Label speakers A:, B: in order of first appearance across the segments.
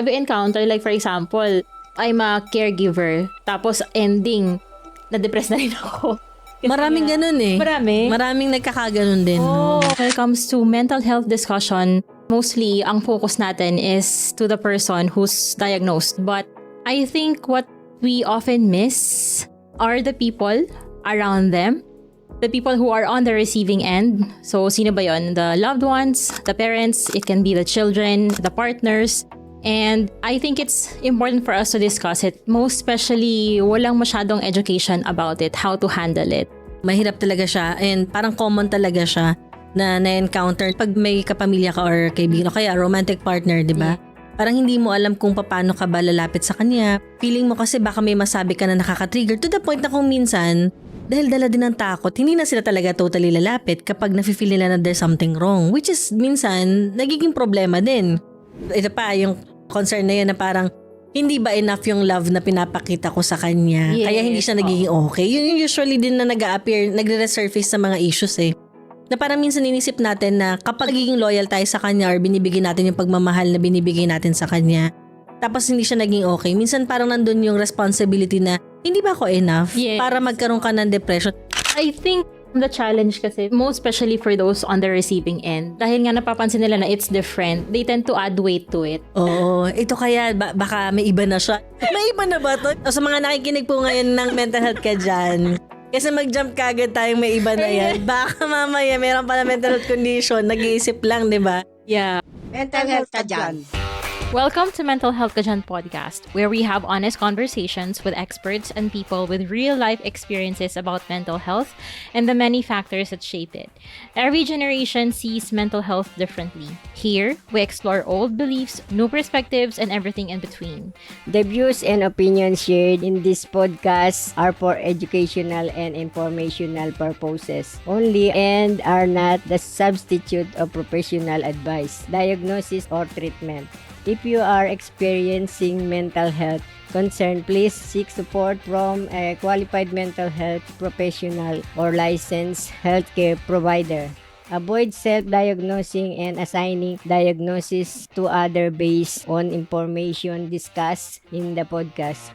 A: Have you encountered, like for example, I'm a caregiver, tapos ending, na-depress na rin ako. Kasi
B: Maraming ganun eh. Maraming nagkakaganon din.
A: When it comes to mental health discussion, mostly ang focus natin is to the person who's diagnosed. But I think what we often miss are the people around them. The people who are on the receiving end. So, sino ba yun? The loved ones, the parents, it can be the children, the partners. And I think it's important for us to discuss it. Most especially, walang masyadong education about it, how to handle it.
B: Mahirap talaga siya and parang common talaga siya na na-encounter pag may kapamilya ka or kaibigan o kaya romantic partner, di ba? Yeah. Parang hindi mo alam kung paano ka ba lalapit sa kanya. Feeling mo kasi baka may masabi ka na nakaka-trigger to the point na kung minsan, dahil dala din ng takot, hindi na sila talaga totally lalapit kapag nafe-feel nila na there's something wrong. Which is minsan, nagiging problema din. Ito pa, yung concern na yun na parang, hindi ba enough yung love na pinapakita ko sa kanya?
A: Yes,
B: kaya hindi siya nagiging okay. Yun yung usually din na nag-a-appear, nagre-resurface sa mga issues eh. Na parang minsan inisip natin na kapag nagiging loyal tayo sa kanya or binibigay natin yung pagmamahal na binibigay natin sa kanya, tapos hindi siya naging okay, minsan parang nandun yung responsibility na hindi ba ako enough para magkaroon ka ng depression?
A: I think the challenge kasi, most especially for those on the receiving end, dahil nga napapansin nila na it's different, they tend to add weight to it.
B: Oo, ito kaya baka may iba na siya. May iba na ba to? O sa mga nakikinig po ngayon ng mental health ka dyan, kasi mag-jump kagad tayong may iba na yan. Baka mamaya meron pala mental health condition, nag-iisip lang, di ba?
A: Yeah.
C: Mental health ka dyan.
A: Welcome to Mental Health Ka Dyan podcast, where we have honest conversations with experts and people with real-life experiences about mental health and the many factors that shape it. Every generation sees mental health differently. Here, we explore old beliefs, new perspectives, and everything in between.
C: The views and opinions shared in this podcast are for educational and informational purposes only and are not the substitute of professional advice, diagnosis, or treatment. If you are experiencing mental health concern, please seek support from a qualified mental health professional or licensed healthcare provider. Avoid self-diagnosing and assigning diagnosis to others based on information discussed in the podcast.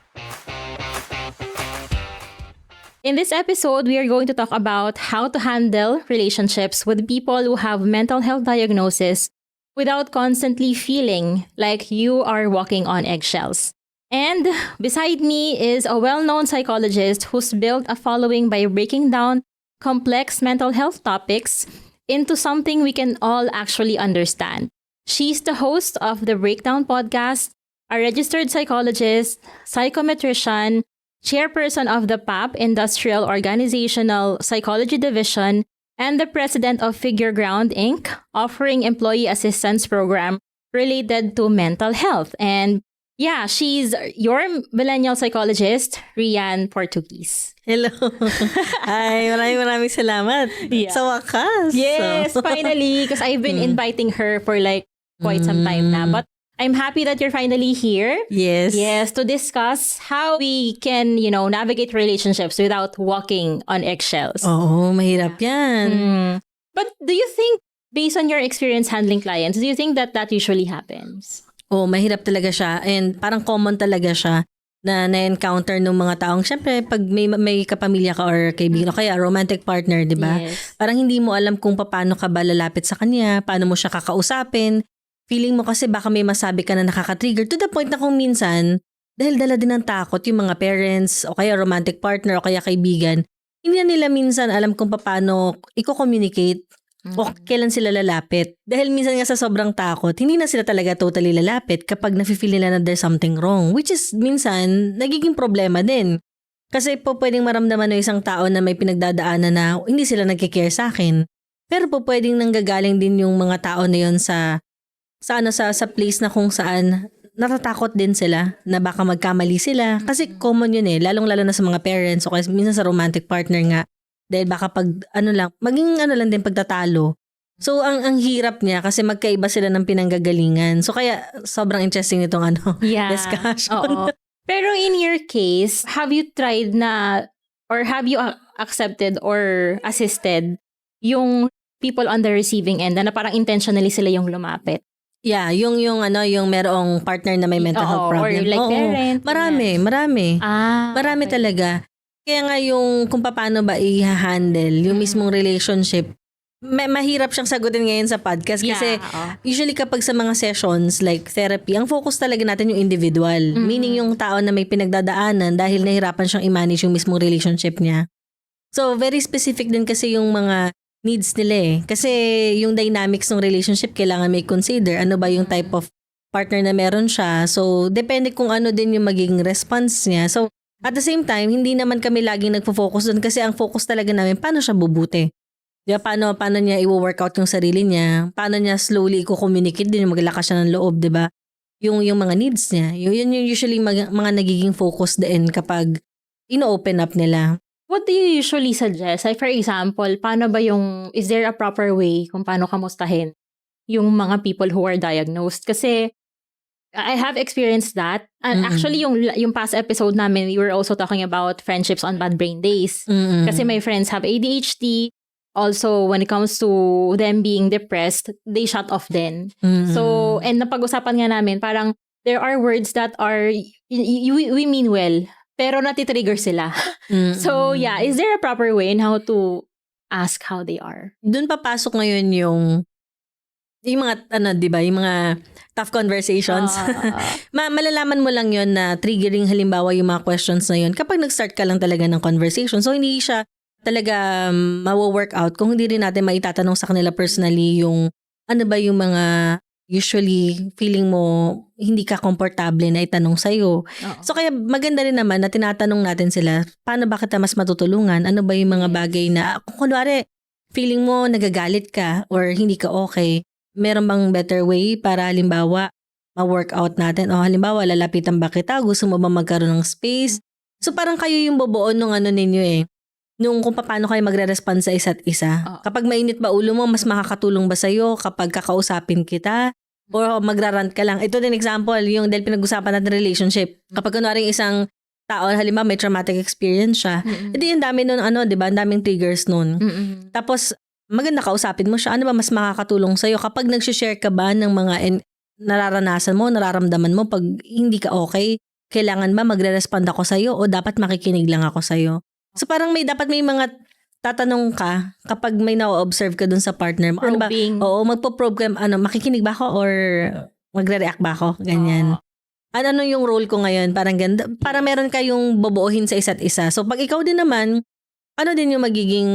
A: In this episode, we are going to talk about how to handle relationships with people who have mental health diagnosis without constantly feeling like you are walking on eggshells. And beside me is a well-known psychologist who's built a following by breaking down complex mental health topics into something we can all actually understand. She's the host of the Breakdown podcast, a registered psychologist, psychometrician, chairperson of the PAP Industrial Organizational Psychology Division, and the president of Figure Ground Inc., offering employee assistance program related to mental health. And yeah, she's your millennial psychologist, Rian Portuguese.
B: Hello. Hi, maraming salamat.
A: Yeah.
B: Sa wakas.
A: Yes, finally, because I've been inviting her for like quite some time na. But I'm happy that you're finally here.
B: Yes.
A: Yes, to discuss how we can, navigate relationships without walking on eggshells.
B: Oo, mahirap yan.
A: But do you think, based on your experience handling clients, do you think that usually happens?
B: Oo, mahirap talaga siya and parang common talaga siya na na-encounter ng mga taong, syempre, pag may kapamilya ka or kaibigan o kaya romantic partner, di ba?
A: Yes.
B: Parang hindi mo alam kung paano ka ba lalapit sa kanya, paano mo siya kakausapin. Feeling mo kasi baka may masabi ka na nakaka-trigger to the point na kung minsan, dahil dala din ng takot yung mga parents o kaya romantic partner o kaya kaibigan, hindi na nila minsan alam kung paano i-communicate o kailan sila lalapit. Dahil minsan nga sa sobrang takot, hindi na sila talaga totally lalapit kapag nafe-feel nila na there's something wrong. Which is minsan, nagiging problema din. Kasi po pwedeng maramdaman ng isang tao na may pinagdadaanan na hindi sila nagkikare sa akin. Pero po pwedeng nanggagaling din yung mga tao na yun sa place na kung saan natatakot din sila na baka magkamali sila. Kasi common yun eh, lalong-lalo na sa mga parents o kasi minsan sa romantic partner nga. Dahil baka maging din pagtatalo. So, ang hirap niya kasi magkaiba sila ng pinanggagalingan. So, kaya sobrang interesting itong discussion.
A: Oo. Pero in your case, have you tried na, or have you accepted or assisted yung people on the receiving end na parang intentionally sila yung lumapit?
B: Yeah, yung merong partner na may mental health problem.
A: Or like
B: Oo,
A: parent.
B: marami. Marami
A: okay.
B: talaga. Kaya nga yung kung paano ba i-handle yung mismong relationship, mahirap siyang sagutin ngayon sa podcast kasi usually kapag sa mga sessions like therapy, ang focus talaga natin yung individual. Meaning yung tao na may pinagdadaanan dahil nahirapan siyang i-manage yung mismong relationship niya. So, very specific din kasi yung mga needs nila eh. Kasi yung dynamics ng relationship kailangan may consider. Ano ba yung type of partner na meron siya. So, depende kung ano din yung magiging response niya. So, at the same time, hindi naman kami laging nagpo-focus doon kasi ang focus talaga namin, paano siya bubuti? Diba, paano niya i-workout yung sarili niya? Paano niya slowly i-communicate din, maglakas siya ng loob, diba? Yung mga needs niya. Yun yung usually mga nagiging focus din kapag ino-open up nila.
A: What do you usually suggest? Like for example, paano ba is there a proper way kung paano kamustahin yung mga people who are diagnosed? Kasi I have experienced that. And actually, yung past episode namin, we were also talking about friendships on bad brain days. Kasi my friends have ADHD. Also, when it comes to them being depressed, they shut off then. So, and napag-usapan nga namin, parang there are words that are, we mean well, pero natitrigger sila. So, yeah, is there a proper way in how to ask how they are?
B: Doon papasok ngayon yung mga, diba, yung mga tough conversations. Malalaman mo lang yun na triggering halimbawa yung mga questions na yun kapag nag-start ka lang talaga ng conversation. So, hindi siya talaga mawo-work out kung hindi rin natin maitatanong sa kanila personally yung ano ba yung mga usually feeling mo hindi ka komportable na itanong sa'yo. So kaya maganda rin naman na tinatanong natin sila, paano ba kita mas matutulungan? Ano ba yung mga bagay na, kung kunwari, feeling mo nagagalit ka or hindi ka okay, meron bang better way para halimbawa ma-workout natin? O halimbawa, lalapitan ba kita? Gusto mo ba magkaroon ng space? So parang kayo yung bubuo nung ninyo eh. Nung kung paano kayo magre-respond sa isa't isa. Kapag mainit ba ulo mo, mas makakatulong ba sa'yo kapag kakausapin kita? O magrarant ka lang? Ito din example, yung dahil pinag-usapan natin relationship. Kapag kunwari isang tao, halimbawa may traumatic experience siya, hindi yung dami nun, diba? Ang daming triggers nun. Tapos, maganda kausapin mo siya. Ano ba mas makakatulong sa'yo? Kapag nag-share ka ba ng mga nararanasan mo, nararamdaman mo, pag hindi ka okay, kailangan ba magre-respond ako sa'yo o dapat makikinig lang ako sa'yo? So parang dapat may mga tatanong ka kapag may na-observe ka dun sa partner mo.
A: Probing.
B: Ano ba? Oo, magpo-probe ka, makikinig ba ako or magre-react ba ako? Ganyan. Ano yung role ko ngayon? Parang ganda. Para meron kayong bobohin sa isa't isa. So pag ikaw din naman, ano din yung magiging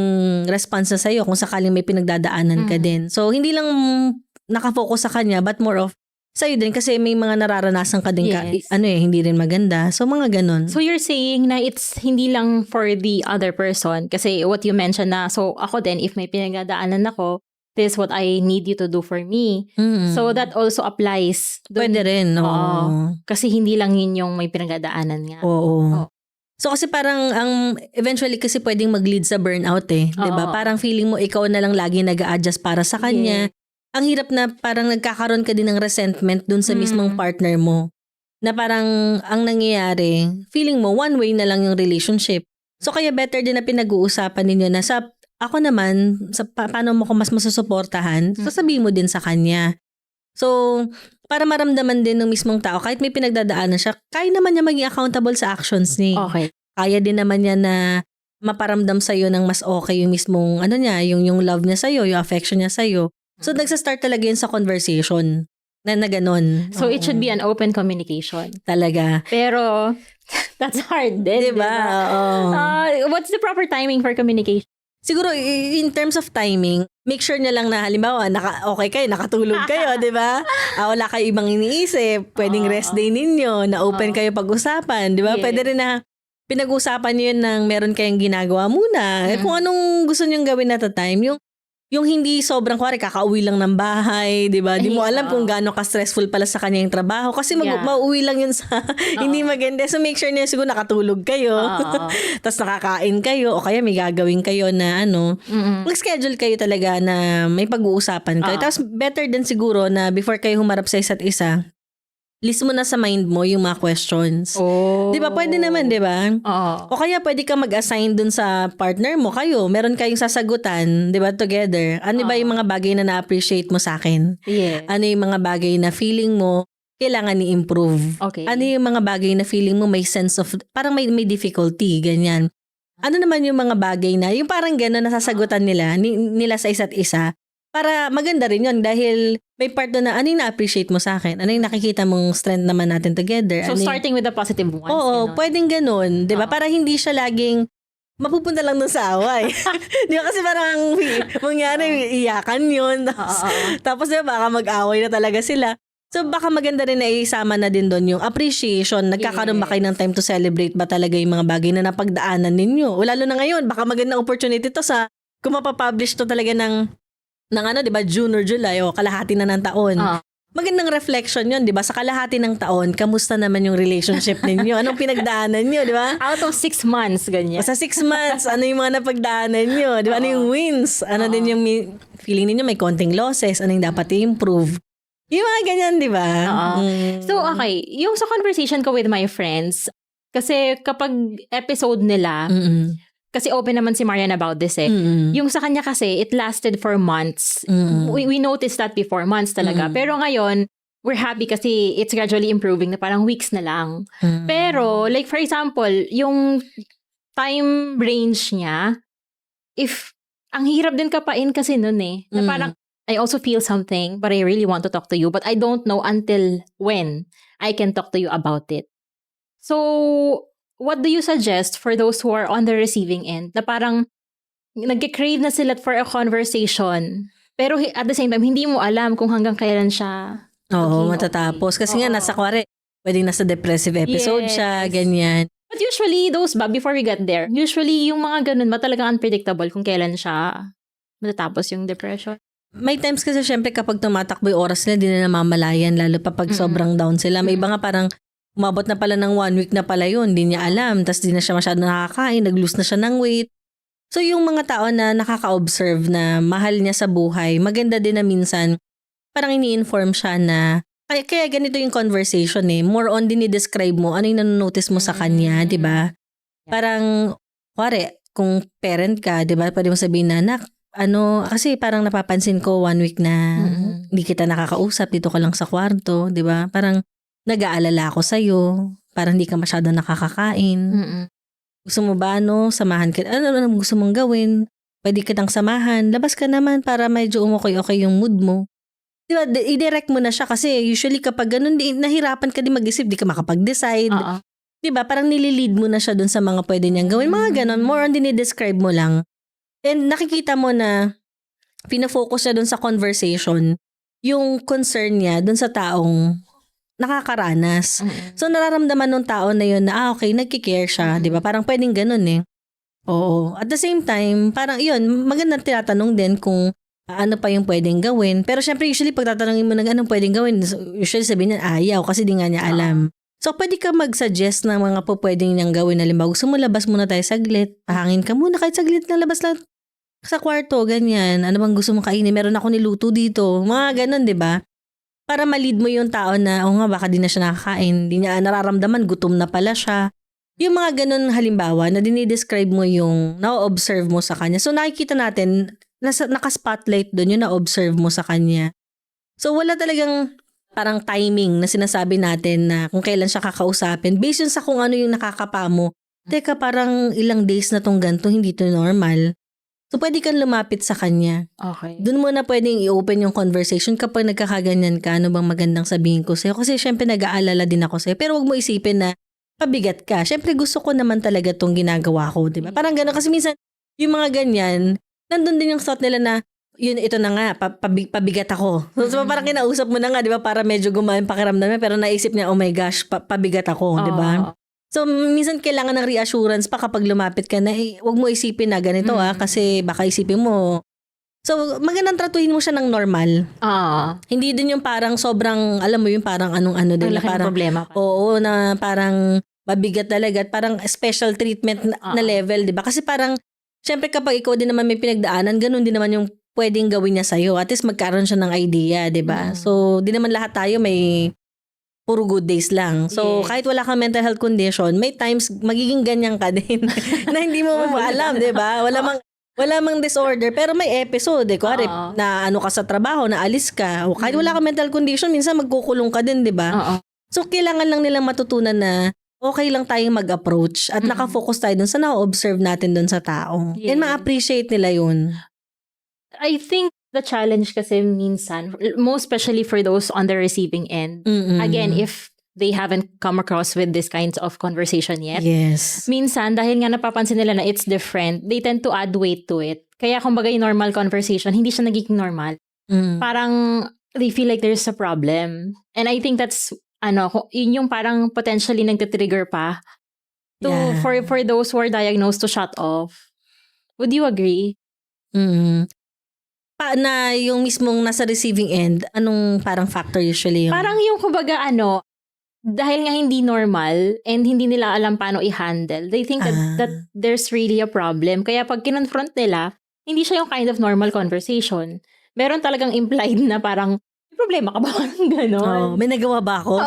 B: response na sa'yo kung sakaling may pinagdadaanan ka din. So hindi lang nakafocus sa kanya but more of sa'yo din kasi may mga nararanasan ka din hindi rin maganda. So mga ganun.
A: So you're saying na it's hindi lang for the other person kasi what you mentioned na so ako din if may pinagdadaanan ako, this is what I need you to do for me. So that also applies.
B: Pwede rin. Oo.
A: Kasi hindi lang yun yung may pinagdadaanan nga.
B: Oo. So kasi parang eventually kasi pwedeng mag-lead sa burnout eh. 'Di ba? Parang feeling mo ikaw na lang lagi nag-a-adjust para sa kanya. Ang hirap na parang nagkakaroon ka din ng resentment dun sa mismong partner mo. Na parang ang nangyayari, feeling mo one way na lang yung relationship. So kaya better din na pinag-uusapan ninyo na ako naman, paano mo ko mas masusuportahan, sasabihin mo din sa kanya. So, para maramdaman din ng mismong tao, kahit may pinagdadaanan siya, kaya naman niya maging accountable sa actions niya.
A: Okay.
B: Kaya din naman niya na maparamdam sa'yo ng mas okay yung mismong, yung love niya sa'yo, yung affection niya sa'yo. So, nagsa-start talaga yun sa conversation na ganun.
A: So, it should be an open communication.
B: Talaga.
A: Pero, that's hard din.
B: Diba?
A: What's the proper timing for communication?
B: Siguro, in terms of timing, make sure niya lang na halimbawa, okay kayo, nakatulog kayo, di ba? Wala kayo ibang iniisip, pwedeng rest day ninyo, na open kayo pag-usapan, di ba?
A: Yes.
B: Pwede rin na pinag-usapan niyo yun ng meron kayong ginagawa muna. Kung anong gusto niyong gawin at the time, yung hindi sobrang kakauwi lang ng bahay, 'di ba? Di mo alam kung gaano ka-stressful pala sa kanya yung trabaho kasi mauuwi lang yun sa hindi maganda. So make sure na siguro nakatulog kayo. Tapos nakakain kayo o kaya may gagawin kayo na mag-schedule kayo talaga na may pag-uusapan kayo. Tapos better din siguro na before kayo humarap sa isa't isa, list mo na sa mind mo yung mga questions.
A: Oh.
B: 'Di ba? Pwede naman, 'di ba?
A: Oo.
B: O kaya pwede ka mag-assign dun sa partner mo, kayo, meron kayong sasagutan, 'di ba, together. Ano ba yung mga bagay na na-appreciate mo sa akin?
A: Yes.
B: Ano yung mga bagay na feeling mo kailangan i-improve?
A: Okay.
B: Ano yung mga bagay na feeling mo may sense of, parang may difficulty, ganyan. Ano naman yung mga bagay na, yung parang gano'n nasasagutan nila sa isa't isa, para maganda rin yun dahil may part doon na ano yung na-appreciate mo sa akin, ano yung nakikita mong strength naman natin together.
A: So,
B: ano
A: starting with the positive ones.
B: Oo,
A: ganun.
B: pwedeng ganun, di ba?
A: Oo.
B: Para hindi siya laging mapupunta lang dun sa away. Di ba? Kasi parang mangyari, iyakan yun.
A: Oo.
B: Tapos di ba, baka mag-away na talaga sila. So baka maganda rin na isama na din doon yung appreciation. Nagkakaroon ba kayo ng time to celebrate ba talaga yung mga bagay na napagdaanan ninyo? O lalo na ngayon, baka magandang opportunity to sa kung mapapublish to talaga ng ano, 'di ba, June or July o kalahati na ng taon. Magandang reflection 'yon, 'di ba? Sa kalahati ng taon, kamusta naman yung relationship ninyo? Anong pinagdaanan niyo, 'di ba?
A: Out of 6 months, ganyan.
B: Sa 6 months, ano yung mga napagdaanan niyo? 'Di ba? Ano yung wins? Ano din yung feeling ninyo may konting losses? Ano yung dapat i-improve? Yung mga ganyan, 'di ba?
A: So, okay, yung sa conversation ko with my friends, kasi kapag episode nila, kasi open naman si Marian about this Yung sa kanya kasi, it lasted for months. We noticed that before, months talaga. Pero ngayon, we're happy kasi it's gradually improving na parang weeks na lang. Pero, like for example, yung time range niya, ang hirap din kapain kasi nun na parang, I also feel something, but I really want to talk to you, but I don't know until when I can talk to you about it. So, what do you suggest for those who are on the receiving end na parang nag-crave na sila for a conversation, pero at the same time, hindi mo alam kung hanggang kailan siya
B: matatapos. Kasi nga, nasa pwedeng nasa depressive episode siya, ganyan.
A: But usually, before we get there, usually yung mga ganun, talagang unpredictable kung kailan siya matatapos yung depression.
B: May times kasi syempre kapag tumatakbo yung oras nila, di na namamalayan, lalo pa pag sobrang down sila. May iba nga parang umabot na pala ng 1 week na pala yun, di niya alam, tas di na siya masyado nakakain, nag-lose na siya ng weight. So yung mga tao na nakaka-observe na mahal niya sa buhay, maganda din na minsan parang ini-inform siya na kaya ganito yung conversation more on din i-describe mo ano yung nanonotice mo sa kanya, di ba? Parang, kung parent ka, di ba, pwede mo sabihin na, anak, kasi parang napapansin ko 1 week na hindi kita nakakausap, dito ka lang sa kwarto, di ba? Parang nag-aalala ako sa'yo, parang hindi ka masyado nakakakain. Gusto mo ba, samahan ka, ano gusto mong gawin? Pwede kitang samahan, labas ka naman para medyo okay yung mood mo. Di ba, i-direct mo na siya kasi usually kapag ganun, nahirapan ka din mag-isip, di ka makapag-decide. Di ba, parang nililid mo na siya dun sa mga pwede niyang gawin. Mga ganun, more on dinidescribe mo lang. And nakikita mo na pinafocus niya dun sa conversation, yung concern niya dun sa taong nakakaranas. So nararamdaman ng tao na yun na okay, nagki-care siya, 'di ba? Parang pwedeng ganoon Oo. At the same time, parang yun, magandang tinatanong din kung ano pa yung pwedeng gawin. Pero syempre usually pag tatanungin mo ng anong pwedeng gawin, usually sabihin niya ayaw kasi di nga niya alam. So pwede ka mag-suggest ng mga pwedeng niyang gawin. Halimbawa, gusto mo labas muna tayo saglit. Pahangin ka muna kahit saglit na labas lang sa kwarto, ganyan. Ano bang gusto mo kainin? Meron ako niluto dito. Mga ganun, 'di ba? Para ma-lead mo yung tao na, baka di na siya nakakain, di niya nararamdaman, gutom na pala siya. Yung mga ganun halimbawa na dinidescribe mo yung na-observe mo sa kanya. So nakikita natin, naka-spotlight doon yung na-observe mo sa kanya. So wala talagang parang timing na sinasabi natin na kung kailan siya kakausapin. Based yun sa kung ano yung nakakapa mo. Teka, parang ilang days na tong ganito, hindi to normal. So, pwede kang lumapit sa kanya.
A: Okay.
B: Doon mo na pwedeng i-open yung conversation kapag nagkakaganyan ka, ano bang magandang sabihin ko sa'yo. Kasi syempre nag-aalala din ako sa'yo. Pero wag mo isipin na pabigat ka. Syempre gusto ko naman talaga tong ginagawa ko, di ba? Parang gano'n. Kasi minsan, yung mga ganyan, nandun din yung thought nila na, ito na nga, pabigat ako. So, parang kinausap mo na nga, di ba? Para medyo gumaan pakiramdam niya. Pero naisip niya, oh my gosh, pabigat ako, di ba? So, minsan kailangan ng reassurance pa kapag lumapit ka na, wag mo isipin na ganito kasi baka isipin mo. So, magandang tratuhin mo siya ng normal. Hindi din yung parang sobrang, alam mo yung parang anong-ano din.
A: Ang laking problema pa.
B: Oo, na parang mabigat talaga at parang special treatment na level, di ba? Kasi parang, syempre kapag ikaw din naman may pinagdaanan, ganun din naman yung pwedeng gawin niya sa'yo. At least magkaroon siya ng idea, di ba? So, di naman lahat tayo may puro good days lang. So,
A: Yes.
B: kahit wala kang mental health condition, may times magiging ganyan ka din na hindi mo alam, 'di ba? Wala mang disorder, pero may episode, kuwari
A: Oo.
B: na ano ka sa trabaho, naalis ka. O kahit wala kang mental condition, minsan magkukulong ka din, 'di ba?
A: Oo.
B: So, kailangan lang nilang matutunan na okay lang tayong mag-approach at nakafocus tayo dun sa na-observe natin dun sa tao.
A: Yes.
B: And ma-appreciate nila yun.
A: I think the challenge kasi minsan, most especially for those on the receiving end,
B: Mm-mm.
A: again, if they haven't come across with this kinds of conversation yet,
B: Yes.
A: minsan, dahil nga napapansin nila na it's different, they tend to add weight to it. Kaya kumbaga yung normal conversation, hindi siya nagiging normal.
B: Mm.
A: Parang they feel like there's a problem. And I think that's, yun yung parang potentially nagtitrigger pa
B: Yeah.
A: for those who are diagnosed to shut off. Would you agree?
B: Mm. Na yung mismong nasa receiving end, anong parang factor usually yung...
A: Parang yung kumbaga dahil nga hindi normal and hindi nila alam paano i-handle, they think that there's really a problem. Kaya pag kinonfront nila, hindi siya yung kind of normal conversation. Meron talagang implied na parang, may problema ka ba? Ganon.
B: may nagawa ba ako?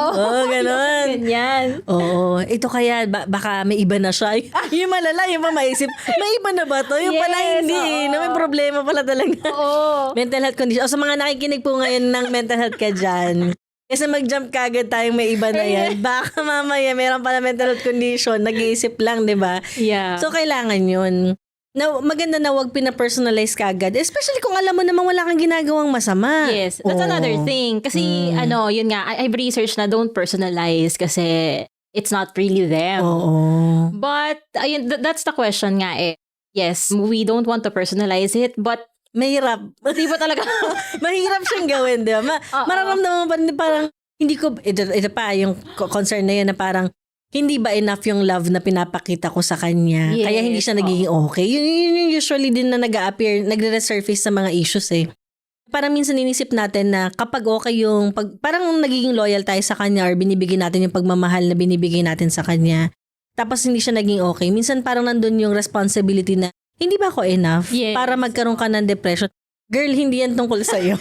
B: Ganon.
A: Ganyan.
B: Oo. Ito kaya, baka may iba na siya. Yung malala, yung pa maisip, may iba na ba to? Yung pala
A: Yes,
B: hindi.
A: oo.
B: Na may problema pala talaga.
A: Oo.
B: Mental health condition. O sa mga nakikinig po ngayon ng mental health ka dyan, kasi mag-jump kagad tayong may iba na yan. Baka mamaya meron pala mental health condition, nag-iisip lang, di ba?
A: Yeah.
B: So, kailangan yun. Maganda na wag pina-personalize kagad. Especially kung alam mo naman wala kang ginagawang masama.
A: Yes, that's
B: Oo.
A: another thing. Kasi, yun nga, I've researched na don't personalize kasi it's not really them.
B: Oo.
A: But, ayun, that's the question nga eh. Yes, we don't want to personalize it, but
B: Mahirap.
A: di ba talaga?
B: Mahirap siyang gawin, di ba? Mararamdaman mo pa rin parang, hindi ko, ito pa, yung concern na yun na parang, hindi ba enough yung love na pinapakita ko sa kanya?
A: Yes,
B: Kaya hindi siya nagiging okay. Yun yung usually din na nag-a-appear, nagre-resurface sa mga issues eh. Parang minsan inisip natin na kapag okay yung, parang nagiging loyal tayo sa kanya or binibigyan natin yung pagmamahal na binibigay natin sa kanya. Tapos hindi siya naging okay. Minsan parang nandun yung responsibility na, hindi ba ako enough
A: Yes.
B: para magkaroon ka ng depression? Girl, hindi yan tungkol sa'yo.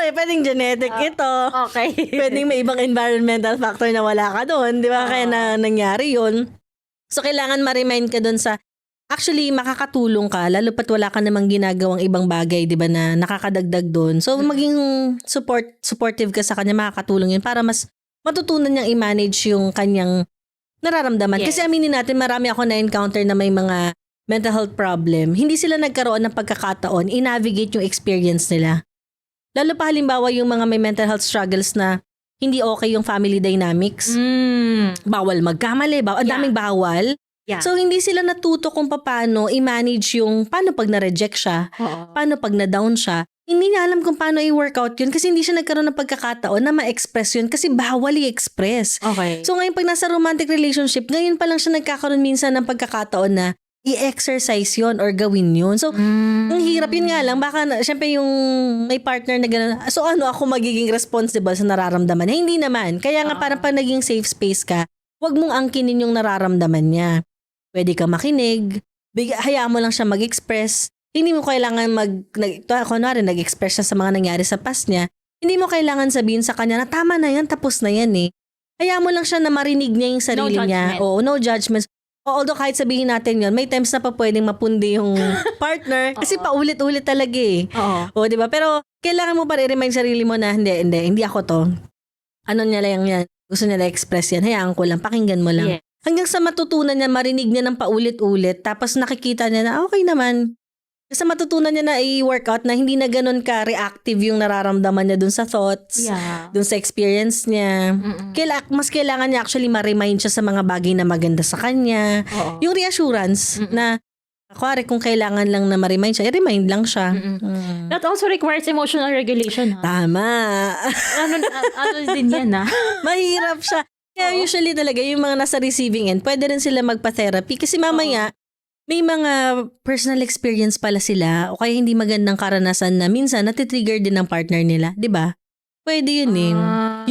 B: Pwedeng genetic ito.
A: Okay.
B: Pwedeng may ibang environmental factor na wala ka doon. Di ba? Kaya na nangyari yun. So, kailangan ma-remind ka doon sa, actually, makakatulong ka, lalo pat wala ka namang ginagawang ibang bagay, di ba, na nakakadagdag doon. So, maging supportive ka sa kanya, makakatulong yun para mas matutunan niyang i-manage yung kanyang nararamdaman.
A: Yes.
B: Kasi aminin natin, marami ako na-encounter na may mga mental health problem. Hindi sila nagkaroon ng pagkakataon i-navigate yung experience nila. Lalo pa halimbawa yung mga may mental health struggles na hindi okay yung family dynamics. Bawal magkamali, ang daming bawal.
A: Yeah.
B: So hindi sila natuto kung paano i-manage yung paano pag na-reject siya,
A: Oo.
B: paano pag na-down siya. Hindi niya alam kung paano i-workout yun kasi hindi siya nagkaroon ng pagkakataon na ma-express yun kasi bawal i-express.
A: Okay.
B: So ngayon pag nasa romantic relationship, ngayon pa lang siya nagkakaroon minsan ng pagkakataon na i-exercise yun or gawin yun. So, ang hirap yun nga lang. Baka, syempre yung may partner na gano'n. So, ako magiging responsible sa nararamdaman niya? Hindi naman. Kaya nga parang pag naging safe space ka, huwag mong angkinin yung nararamdaman niya. Pwede ka makinig. Hayaan mo lang siya mag-express. Hindi mo kailangan kunwari, nag-express siya sa mga nangyari sa past niya. Hindi mo kailangan sabihin sa kanya na tama na yan, tapos na yan eh. Hayaan mo lang siya na marinig niya yung sarili niya.
A: judgment.
B: Oo, no judgments. Although kahit sabihin natin yun, may times na pa pwedeng mapundi yung partner kasi paulit-ulit talaga eh.
A: Oo.
B: O, di ba? Pero kailangan mo pa i-remind sarili mo na hindi ako to. Ano niya lang yan? Gusto niya na express yan. Hayaan ko lang, pakinggan mo lang.
A: Yes.
B: Hanggang sa matutunan niya, marinig niya ng paulit-ulit, tapos nakikita niya na okay naman. Kasi matutunan niya na i-workout na hindi na ganun ka-reactive yung nararamdaman niya dun sa thoughts,
A: Yeah.
B: dun sa experience niya. Mas kailangan niya actually ma-remind siya sa mga bagay na maganda sa kanya.
A: Oo.
B: Yung reassurance na, kuwari kung kailangan lang na ma-remind siya, i-remind lang siya.
A: That also requires emotional regulation. Ha?
B: Tama.
A: ano din yan, ha?
B: Mahirap siya. Kaya usually talaga, yung mga nasa receiving end, pwede rin sila magpa-therapy. Kasi mamaya, may mga personal experience pala sila o kaya hindi magandang karanasan na minsan natitrigger din ng partner nila. 'Di ba? Pwede yun eh.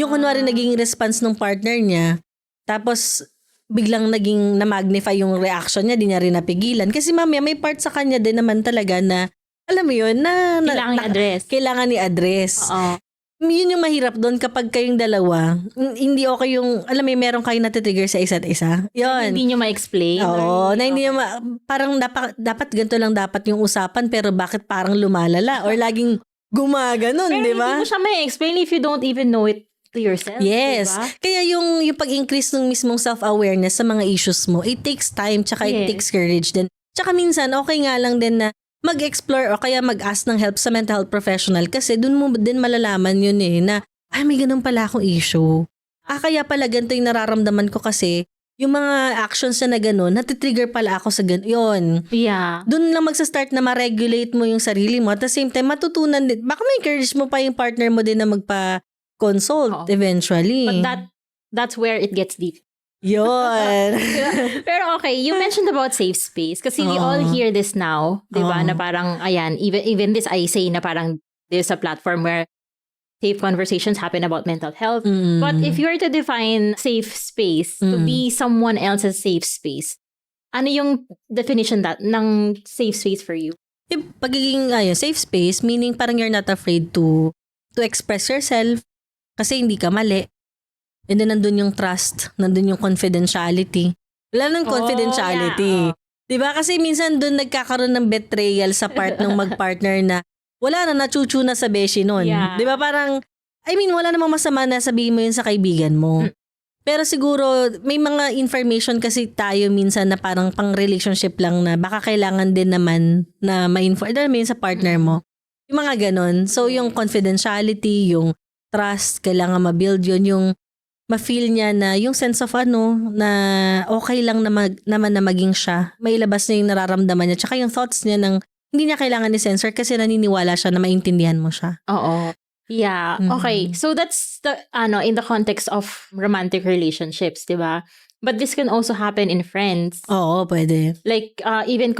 B: Yung kunwari naging response ng partner niya, tapos biglang naging na-magnify yung reaction niya, di niya rin napigilan. Kasi mamaya may part sa kanya din naman talaga na, alam mo yun, na
A: Kailangan i-address.
B: Kailangan i-address.
A: Oo.
B: Yun yung mahirap doon kapag kayong dalawa, hindi okay yung, alam mo, meron kayong natitrigger sa isa't isa. Yun.
A: Hindi nyo ma-explain.
B: Oo, na hindi
A: Okay.
B: parang dapat ganito lang dapat yung usapan pero bakit parang lumalala or laging gumaganon,
A: Pero
B: di
A: hindi
B: ba?
A: mo siya ma-explain if you don't even know it to yourself.
B: Yes.
A: Diba?
B: Kaya yung pag-increase ng mismong self-awareness sa mga issues mo, it takes time tsaka it
A: Yes.
B: takes courage din. Tsaka minsan, okay nga lang din na mag-explore o kaya mag-ask ng help sa mental health professional kasi dun mo din malalaman yun na, ay may ganun pala akong issue. Kaya pala ganito yung nararamdaman ko kasi yung mga actions na gano'n, natitrigger pala ako sa gano'n. Yun.
A: Yeah.
B: Doon lang magsa-start na ma-regulate mo yung sarili mo. At the same time, matutunan din. Baka ma-encourage mo pa yung partner mo din na magpa-consult
A: Oo.
B: eventually.
A: But that's where it gets deep.
B: Yun.
A: Pero okay, you mentioned about safe space kasi we all hear this now, 'di ba?
B: Oo.
A: Na parang ayan, even this I say na parang there's a platform where safe conversations happen about mental health.
B: Mm.
A: But if you were to define safe space to be someone else's safe space, ano yung definition ng safe space for you?
B: Yung pagiging safe space, meaning parang you're not afraid to express yourself kasi hindi ka mali. And then nandun yung trust, nandun yung confidentiality. Wala nang confidentiality.
A: yeah.
B: Diba? Kasi minsan dun nagkakaroon ng betrayal sa part ng mag-partner na wala na, nachuchu na sa beshi nun.
A: Yeah.
B: Diba? Parang, wala namang masama na sabihin mo yun sa kaibigan mo. Pero siguro, may mga information kasi tayo minsan na parang pang-relationship lang na baka kailangan din naman na ma-inform sa partner mo. Yung mga ganon. So, yung confidentiality, yung trust, kailangan ma-build yun, yung ma-feel niya na yung sense of na okay lang naman na maging siya. May ilabas niya yung nararamdaman niya. Tsaka yung thoughts niya hindi niya kailangan ni censor kasi naniniwala siya na maintindihan mo siya.
A: Oo. Yeah. Okay. So that's the in the context of romantic relationships, 'di ba? But this can also happen in friends.
B: Oo, pwede.
A: Like even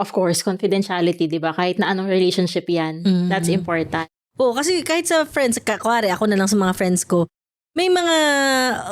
A: of course confidentiality, 'di ba? Kahit na anong relationship 'yan, that's important.
B: Oo, kasi kahit sa friends, kuwari ako na lang sa mga friends ko, may mga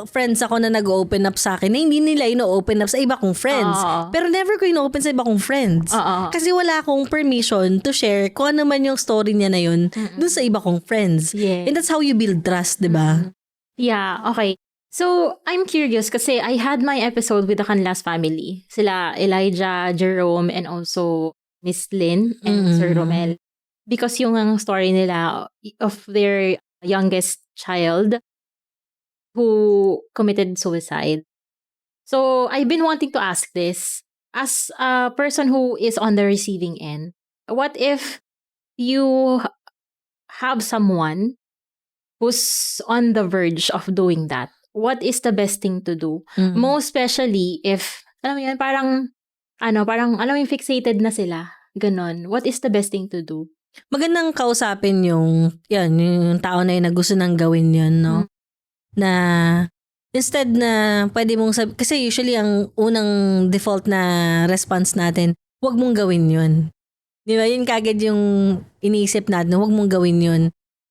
B: friends ako na nag-open up sa akin na hindi nila ino-open up sa iba kong friends.
A: Oo.
B: Pero never ko ino-open sa iba kong friends.
A: Oo.
B: Kasi wala akong permission to share kung ano man yung story niya na yun dun sa iba kong friends.
A: Yes.
B: And that's how you build trust, di ba?
A: Yeah, okay. So, I'm curious kasi I had my episode with the Canlas family. Sila Elijah, Jerome, and also Miss Lynn and Sir Romel. Because yung ang story nila of their youngest child who committed suicide. So, I've been wanting to ask this. As a person who is on the receiving end, what if you have someone who's on the verge of doing that? What is the best thing to do? Most especially if, alam mo yan, parang alam mo yung fixated na sila. Ganon. What is the best thing to do?
B: Magandang kausapin yung tao na yun na gusto nang gawin yun, no? Na instead na pwede mong kasi usually ang unang default na response natin, huwag mong gawin yun. Di ba? Yun kagad yung iniisip natin, huwag mong gawin yun.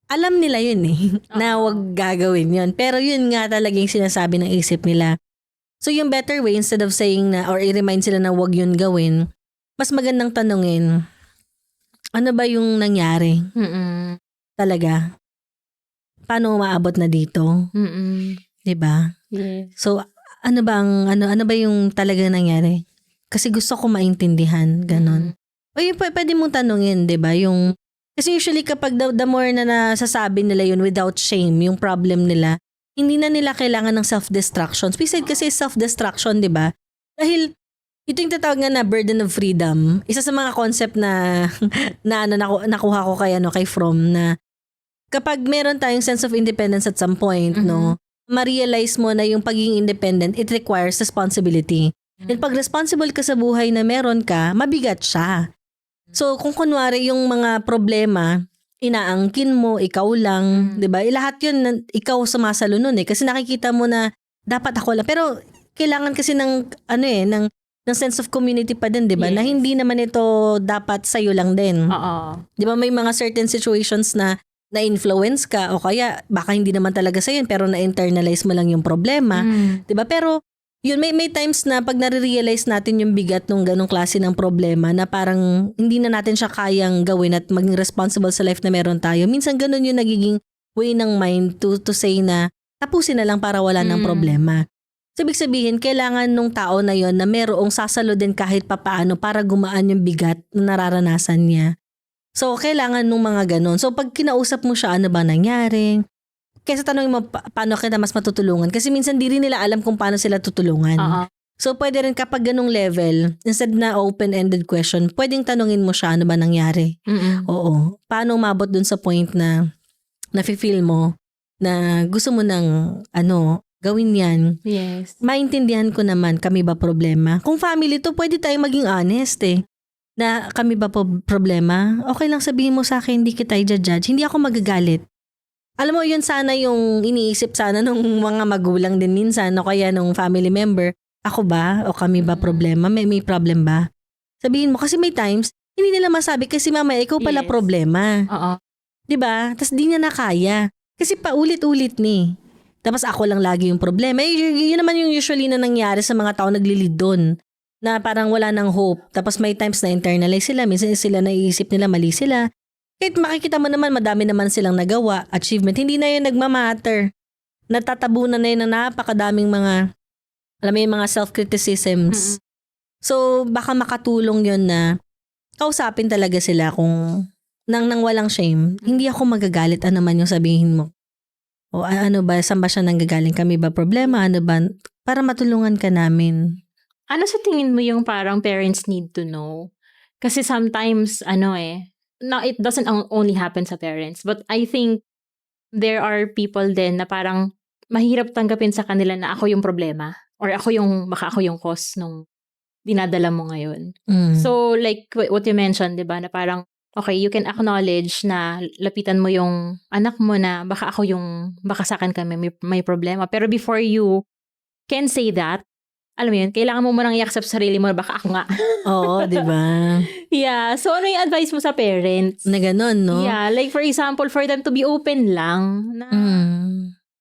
B: Alam nila yun na huwag gagawin yun. Pero yun nga talaga yung sinasabi ng isip nila. So yung better way, instead of saying na, or i-remind sila na huwag yun gawin, mas magandang tanungin, ano ba yung nangyari? Talaga? Paano maabot na dito? 'Di ba?
A: Yes.
B: So ano ba yung talagang nangyari? Kasi gusto ko maintindihan, ganon. O yung pwede mong tanungin, 'di ba? Yung kasi usually kapag the more na nasasabi nila yun without shame, yung problem nila, hindi na nila kailangan ng self-destruction. Suicide kasi self-destruction, 'di ba? Dahil ito yung tatawag nga na burden of freedom. Isa sa mga concept na nakuha ko kay Fromm na kapag meron tayong sense of independence at some point, no, ma-realize mo na yung pagiging independent, it requires responsibility. And pag responsible ka sa buhay na meron ka, mabigat siya. So, kung kunwari yung mga problema, inaangkin mo, ikaw lang, 'di ba? Lahat yun, ikaw sumasalo nun kasi nakikita mo na dapat ako lang. Pero kailangan kasi ng ng sense of community pa din, 'di ba?
A: Yes.
B: Na hindi naman ito dapat sa'yo lang din.
A: Oo.
B: 'Di ba may mga certain situations na na-influence ka o kaya baka hindi naman talaga sa'yo pero na-internalize mo lang yung problema, 'di ba? Pero yun may times na pag nare-realize natin yung bigat ng ganong klase ng problema na parang hindi na natin siya kayang gawin at maging responsible sa life na meron tayo. Minsan ganun yung nagiging way ng mind to say na tapusin na lang para wala ng problema. So, ibig sabihin, kailangan nung tao na yon na merong sasalo din kahit papaano para gumaan yung bigat na nararanasan niya. So, kailangan nung mga ganon. So, pag kinausap mo siya, ano ba nangyari? Kesa tanongin mo, paano kita mas matutulungan? Kasi minsan di rin nila alam kung paano sila tutulungan. So, pwede rin kapag ganong level, instead na open-ended question, pwedeng tanongin mo siya, ano ba nangyari? Oo. Paano umabot dun sa point na nafe-feel mo na gusto mo ng gawin yan.
A: Yes.
B: Maintindihan ko naman, kami ba problema? Kung family to, pwede tayong maging honest na kami ba problema? Okay lang sabihin mo sa akin, hindi kita i-judge. Hindi ako magagalit. Alam mo, yun sana yung iniisip sana nung mga magulang din minsan o kaya nung family member. Ako ba? O kami ba problema? May problem ba? Sabihin mo, kasi may times, hindi nila masabi kasi mama, ikaw pala problema. Diba? Tapos di niya na kaya. Kasi paulit-ulit ni. Tapos ako lang lagi yung problema. Yun naman yung usually na nangyari sa mga tao naglilid doon. Na parang wala nang hope. Tapos may times na internalize sila. Minsan sila naiisip nila mali sila. Kahit makikita mo naman madami naman silang nagawa. Achievement. Hindi na yun nagmamatter. Natatabunan na yun ng napakadaming mga mga self-criticisms. So baka makatulong yun na kausapin talaga sila kung nang walang shame. Hindi ako magagalit. Ano man yung sabihin mo. O ano ba, saan ba siya nanggagaling? Kami ba problema? Ano ba? Para matulungan ka namin.
A: Ano sa tingin mo yung parang parents need to know? Kasi sometimes, it doesn't only happen sa parents. But I think there are people din na parang mahirap tanggapin sa kanila na ako yung problema. Or baka ako yung cause nung dinadala mo ngayon. So like what you mentioned, di ba? Na parang, okay, you can acknowledge na lapitan mo yung anak mo na baka sa akin kami may problema. Pero before you can say that, alam mo yun, kailangan mo munang i-accept sarili mo, baka ako nga.
B: Oo, di ba?
A: Yeah. So, ano yung advice mo sa parents?
B: Na ganun, no?
A: Yeah. Like, for example, for them to be open lang. Na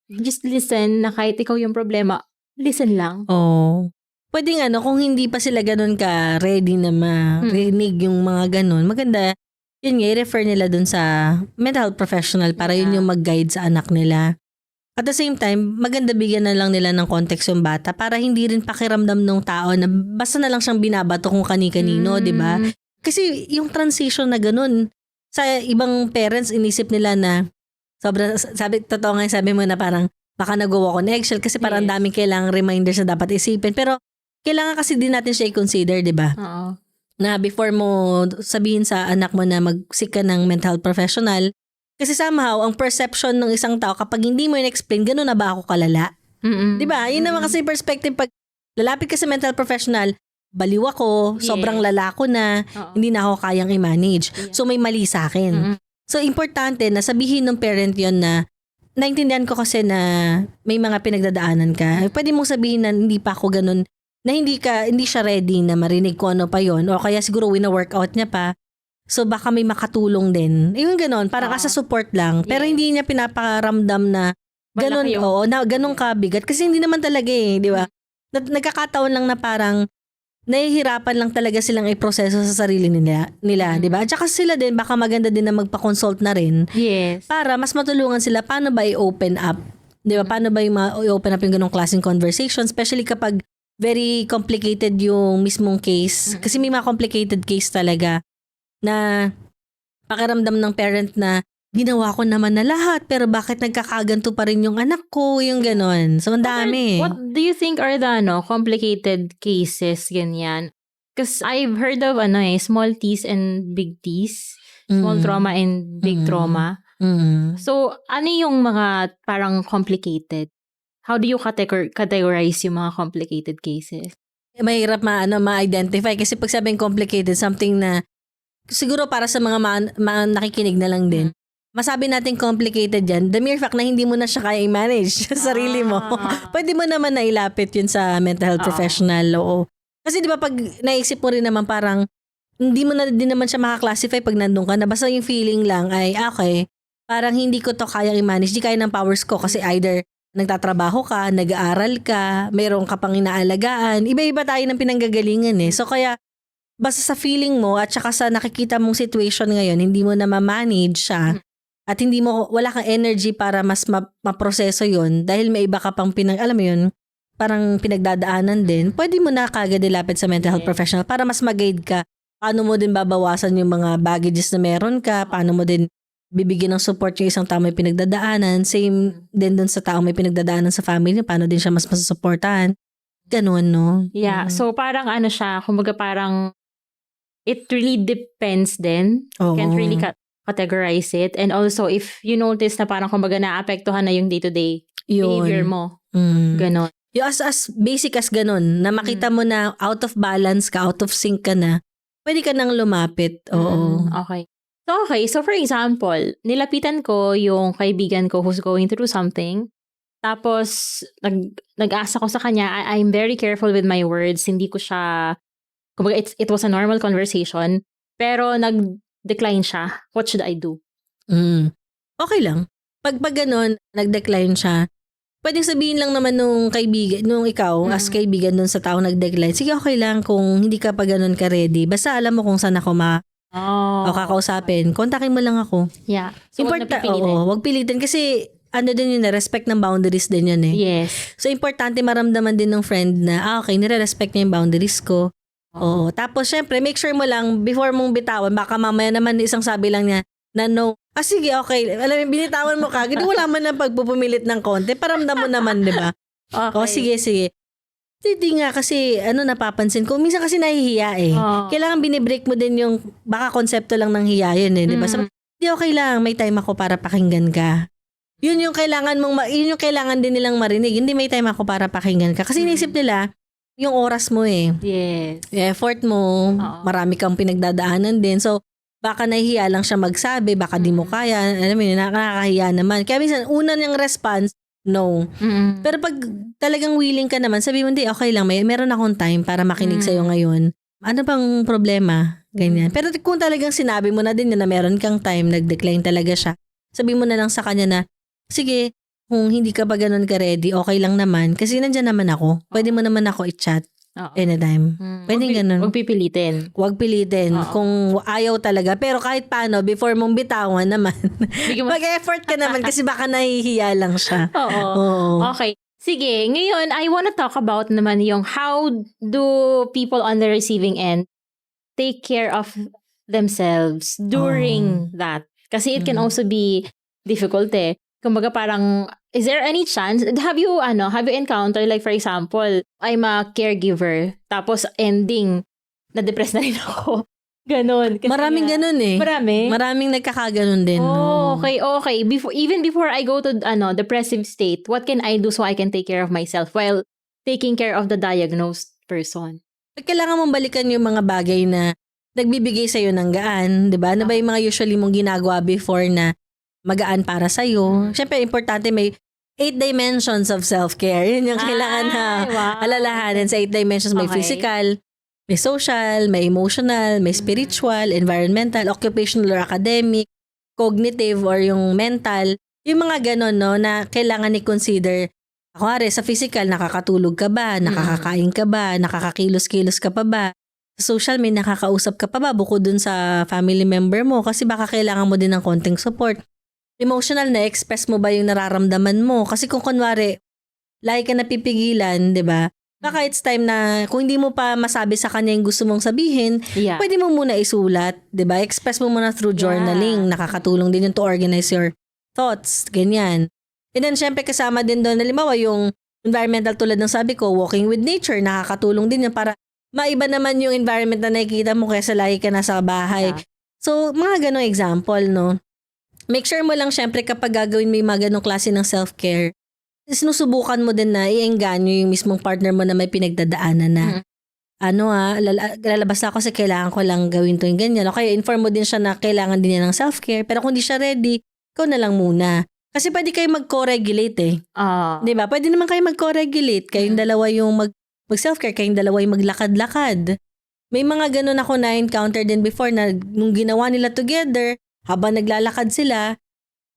A: just listen na kahit ikaw yung problema, listen lang.
B: Oo. Pwede kung hindi pa sila ganun ka ready na marinig yung mga ganun, maganda, yun nga, i-refer nila dun sa mental health professional para yun yung mag-guide sa anak nila. At the same time, maganda bigyan na lang nila ng context yung bata para hindi rin pakiramdam ng tao na basta na lang siyang binabato kung kani-kanino, di ba? Kasi yung transition na ganun, sa ibang parents, inisip nila na totoo nga sabi mo na parang baka nag-walk on eggshell kasi parang daming kailangang reminders na dapat isipin. Pero kailangan kasi din natin siya i-consider, di ba?
A: Oo.
B: Na before mo sabihin sa anak mo na mag-seek ka ng mental health professional, kasi somehow, ang perception ng isang tao kapag hindi mo in-explain, gano'n na ba ako kalala? Diba? Yun naman kasi perspective pag lalapit ka sa mental professional, baliw ako, sobrang lala ko na, hindi na ako kayang i-manage. So may mali sa akin. So importante na sabihin ng parent yon na naintindihan ko kasi na may mga pinagdadaanan ka. Pwede mong sabihin na hindi pa ako ganun, na hindi siya ready na marinig ko ano pa yon, o kaya siguro wina-workout niya pa. So baka may makatulong din. Yung gano'n, para ka sa support lang. Pero hindi niya pinaparamdam na gano'n, na gano'n kabigat. Kasi hindi naman talaga di ba? Nagkakataon lang na parang nahihirapan lang talaga silang i-proseso sa sarili nila, di ba? At saka sila din, baka maganda din na magpa-consult na rin.
A: Yes.
B: Para mas matulungan sila paano ba i-open up. Di ba? Paano ba i-open up yung ganong klaseng conversation? Especially kapag very complicated yung mismong case. Kasi may mga complicated case talaga na pakiramdam ng parent na ginawa ko naman na lahat pero bakit nagkakaganto pa rin yung anak ko, yung ganon. So, ang dami.
A: What do you think are the complicated cases, ganyan? Because I've heard of small T's and big T's. Small trauma and big trauma. So, ano yung mga parang complicated? How do you categorize yung mga complicated cases?
B: Mahirap ma-identify kasi pag sabing complicated, something na siguro para sa mga nakikinig na lang din. Masabi natin complicated yan, the mere fact na hindi mo na siya kaya i-manage sa sarili mo. Pwede mo naman na ilapit yun sa mental health professional. Oo. Kasi di ba pag naisip mo rin naman parang hindi mo na din naman siya makaklasify pag nandun ka na basta yung feeling lang ay okay, parang hindi ko to kaya i-manage, di kaya ng powers ko kasi either nagtatrabaho ka, nag-aaral ka, mayroon ka pang inaalagaan, iba-iba tayo ng pinanggagalingan So kaya basta sa feeling mo at saka sa nakikita mong situation ngayon, hindi mo na ma-manage siya, at wala kang energy para mas maproseso yun dahil may iba ka pang alam mo yun, parang pinagdadaanan din, pwede mo na kagad ilapit sa mental health professional para mas mag-guide ka. Paano mo din babawasan yung mga baggages na meron ka, paano mo din bibigyan ng support yung isang tao may pinagdadaanan, same din dun sa tao may pinagdadaanan sa family, paano din siya mas masusuportahan. Ganun, no?
A: Yeah. So, parang ano siya, kumbaga parang it really depends din.
B: Oo.
A: Can't really categorize it. And also, if you notice na parang kumbaga naapektuhan na yung day-to-day behavior mo. Ganon.
B: Yung as basic as ganun, na makita mo na out of balance ka, out of sync ka na, pwede ka nang lumapit. Oo.
A: Okay. So, for example, nilapitan ko yung kaibigan ko who's going through something. Tapos, nag-asa ko sa kanya, I'm very careful with my words. Hindi ko siya, kumbaga, it was a normal conversation. Pero, nag-decline siya. What should I do?
B: Okay lang. Pag ganun, nag-decline siya, pwedeng sabihin lang naman nung kaibigan, nung ikaw, as kaibigan dun sa tao nag-decline, sige, okay lang kung hindi ka pa ganun ka ready. Basta alam mo kung saan ako o kakausapin. Kontakin mo lang ako.
A: Yeah. So,
B: Wag pilitin kasi ano din yun, respect ng boundaries din yun eh.
A: Yes.
B: So, importante maramdaman din ng friend na, okay, nire-respect niya yung boundaries ko. Oo. Tapos, syempre, make sure mo lang, before mong bitawan, baka mamaya naman isang sabi lang niya, na no, sige, okay. Alam mo, binitawan mo kagad, wala man ng pagpupumilit ng konti, paramdam mo naman, di ba?
A: Okay.
B: Sige. Hindi nga kasi, napapansin ko, minsan kasi nahihiya eh. Kailangan binibreak mo din yung, baka konsepto lang ng hiya yun eh, di ba? Di okay lang, may time ako para pakinggan ka. Yun yung kailangan yun yung kailangan din nilang marinig. Hindi may time ako para pakinggan ka. Kasi inisip nila, yung oras mo eh.
A: Yes.
B: Yung effort mo, marami kang pinagdadaanan din. So, baka nahihiya lang siya magsabi, baka di mo kaya. Alam mo yun, nakakahiya naman. Kaya minsan, una niyang response, no. Pero pag talagang willing ka naman, sabi mo, hindi, okay lang, meron akong time para makinig sa'yo ngayon. Ano bang problema? Ganyan. Pero kung talagang sinabi mo na din na meron kang time, nag-decline talaga siya, sabi mo na lang sa kanya na, sige, kung hindi ka pa ganun ka ready, okay lang naman. Kasi nandyan naman ako. Pwede mo naman ako i-chat anytime. Pwede ganun.
A: Huwag pipilitin.
B: Huwag pilitin. Kung ayaw talaga. Pero kahit paano, before mong bitawan naman, mag-effort ka naman kasi baka nahihiya lang siya.
A: Oo. Okay. Sige, ngayon, I wanna talk about naman yung how do people on the receiving end take care of themselves during that. Kasi it can also be difficult eh. Kumbaga parang, is there any chance, have you encountered, like for example, I'm a caregiver, tapos ending, na-depress na rin ako. Ganon. Kasi
B: maraming ganun eh.
A: Marami?
B: Maraming nagkakaganon din.
A: Okay. Even before I go to depressive state, what can I do so I can take care of myself while taking care of the diagnosed person?
B: Kailangan mong balikan yung mga bagay na nagbibigay sa'yo ng gaan, di ba? Ano ba yung mga usually mong ginagawa before na magaan para sa'yo? Siyempre, importante may 8 dimensions of self-care. Yun yung kailangan na alalahanin. Sa 8 dimensions, may physical, may social, may emotional, may spiritual, environmental, occupational or academic, cognitive or yung mental. Yung mga ganon, no, na kailangan i-consider. Kunwari, sa physical, nakakatulog ka ba? Nakakakain ka ba? Nakakakilos-kilos ka pa ba? Sa social, may nakakausap ka pa ba? Bukod dun sa family member mo. Kasi baka kailangan mo din ng konting support. Emotional, na-express mo ba yung nararamdaman mo? Kasi kung kunwari, lagi ka napipigilan, di ba? Baka it's time na kung hindi mo pa masabi sa kanya yung gusto mong sabihin, pwede mo muna isulat, di ba? Express mo muna through journaling. Nakakatulong din yun to organize your thoughts. Ganyan. And then, syempre, kasama din doon, halimbawa, yung environmental tulad ng sabi ko, walking with nature, nakakatulong din yun para maiba naman yung environment na nakikita mo kaysa lagi ka nasa bahay. So, mga ganong example, no? Make sure mo lang syempre kapag gagawin mo yung mga ganong klase ng self-care, sinusubukan mo din na i-engganyo yung mismong partner mo na may pinagdadaanan na lalabas ako kasi kailangan ko lang gawin to yung ganyan. O kaya inform mo din siya na kailangan din niya ng self-care. Pero kung di siya ready, ikaw na lang muna. Kasi pwede kayo mag-co-regulate eh. Diba? Pwede naman kayo mag-co-regulate. Kayong dalawa yung mag-self-care, kayong dalawa yung maglakad-lakad. May mga ganun ako na-encounter din before na nung ginawa nila together, habang naglalakad sila,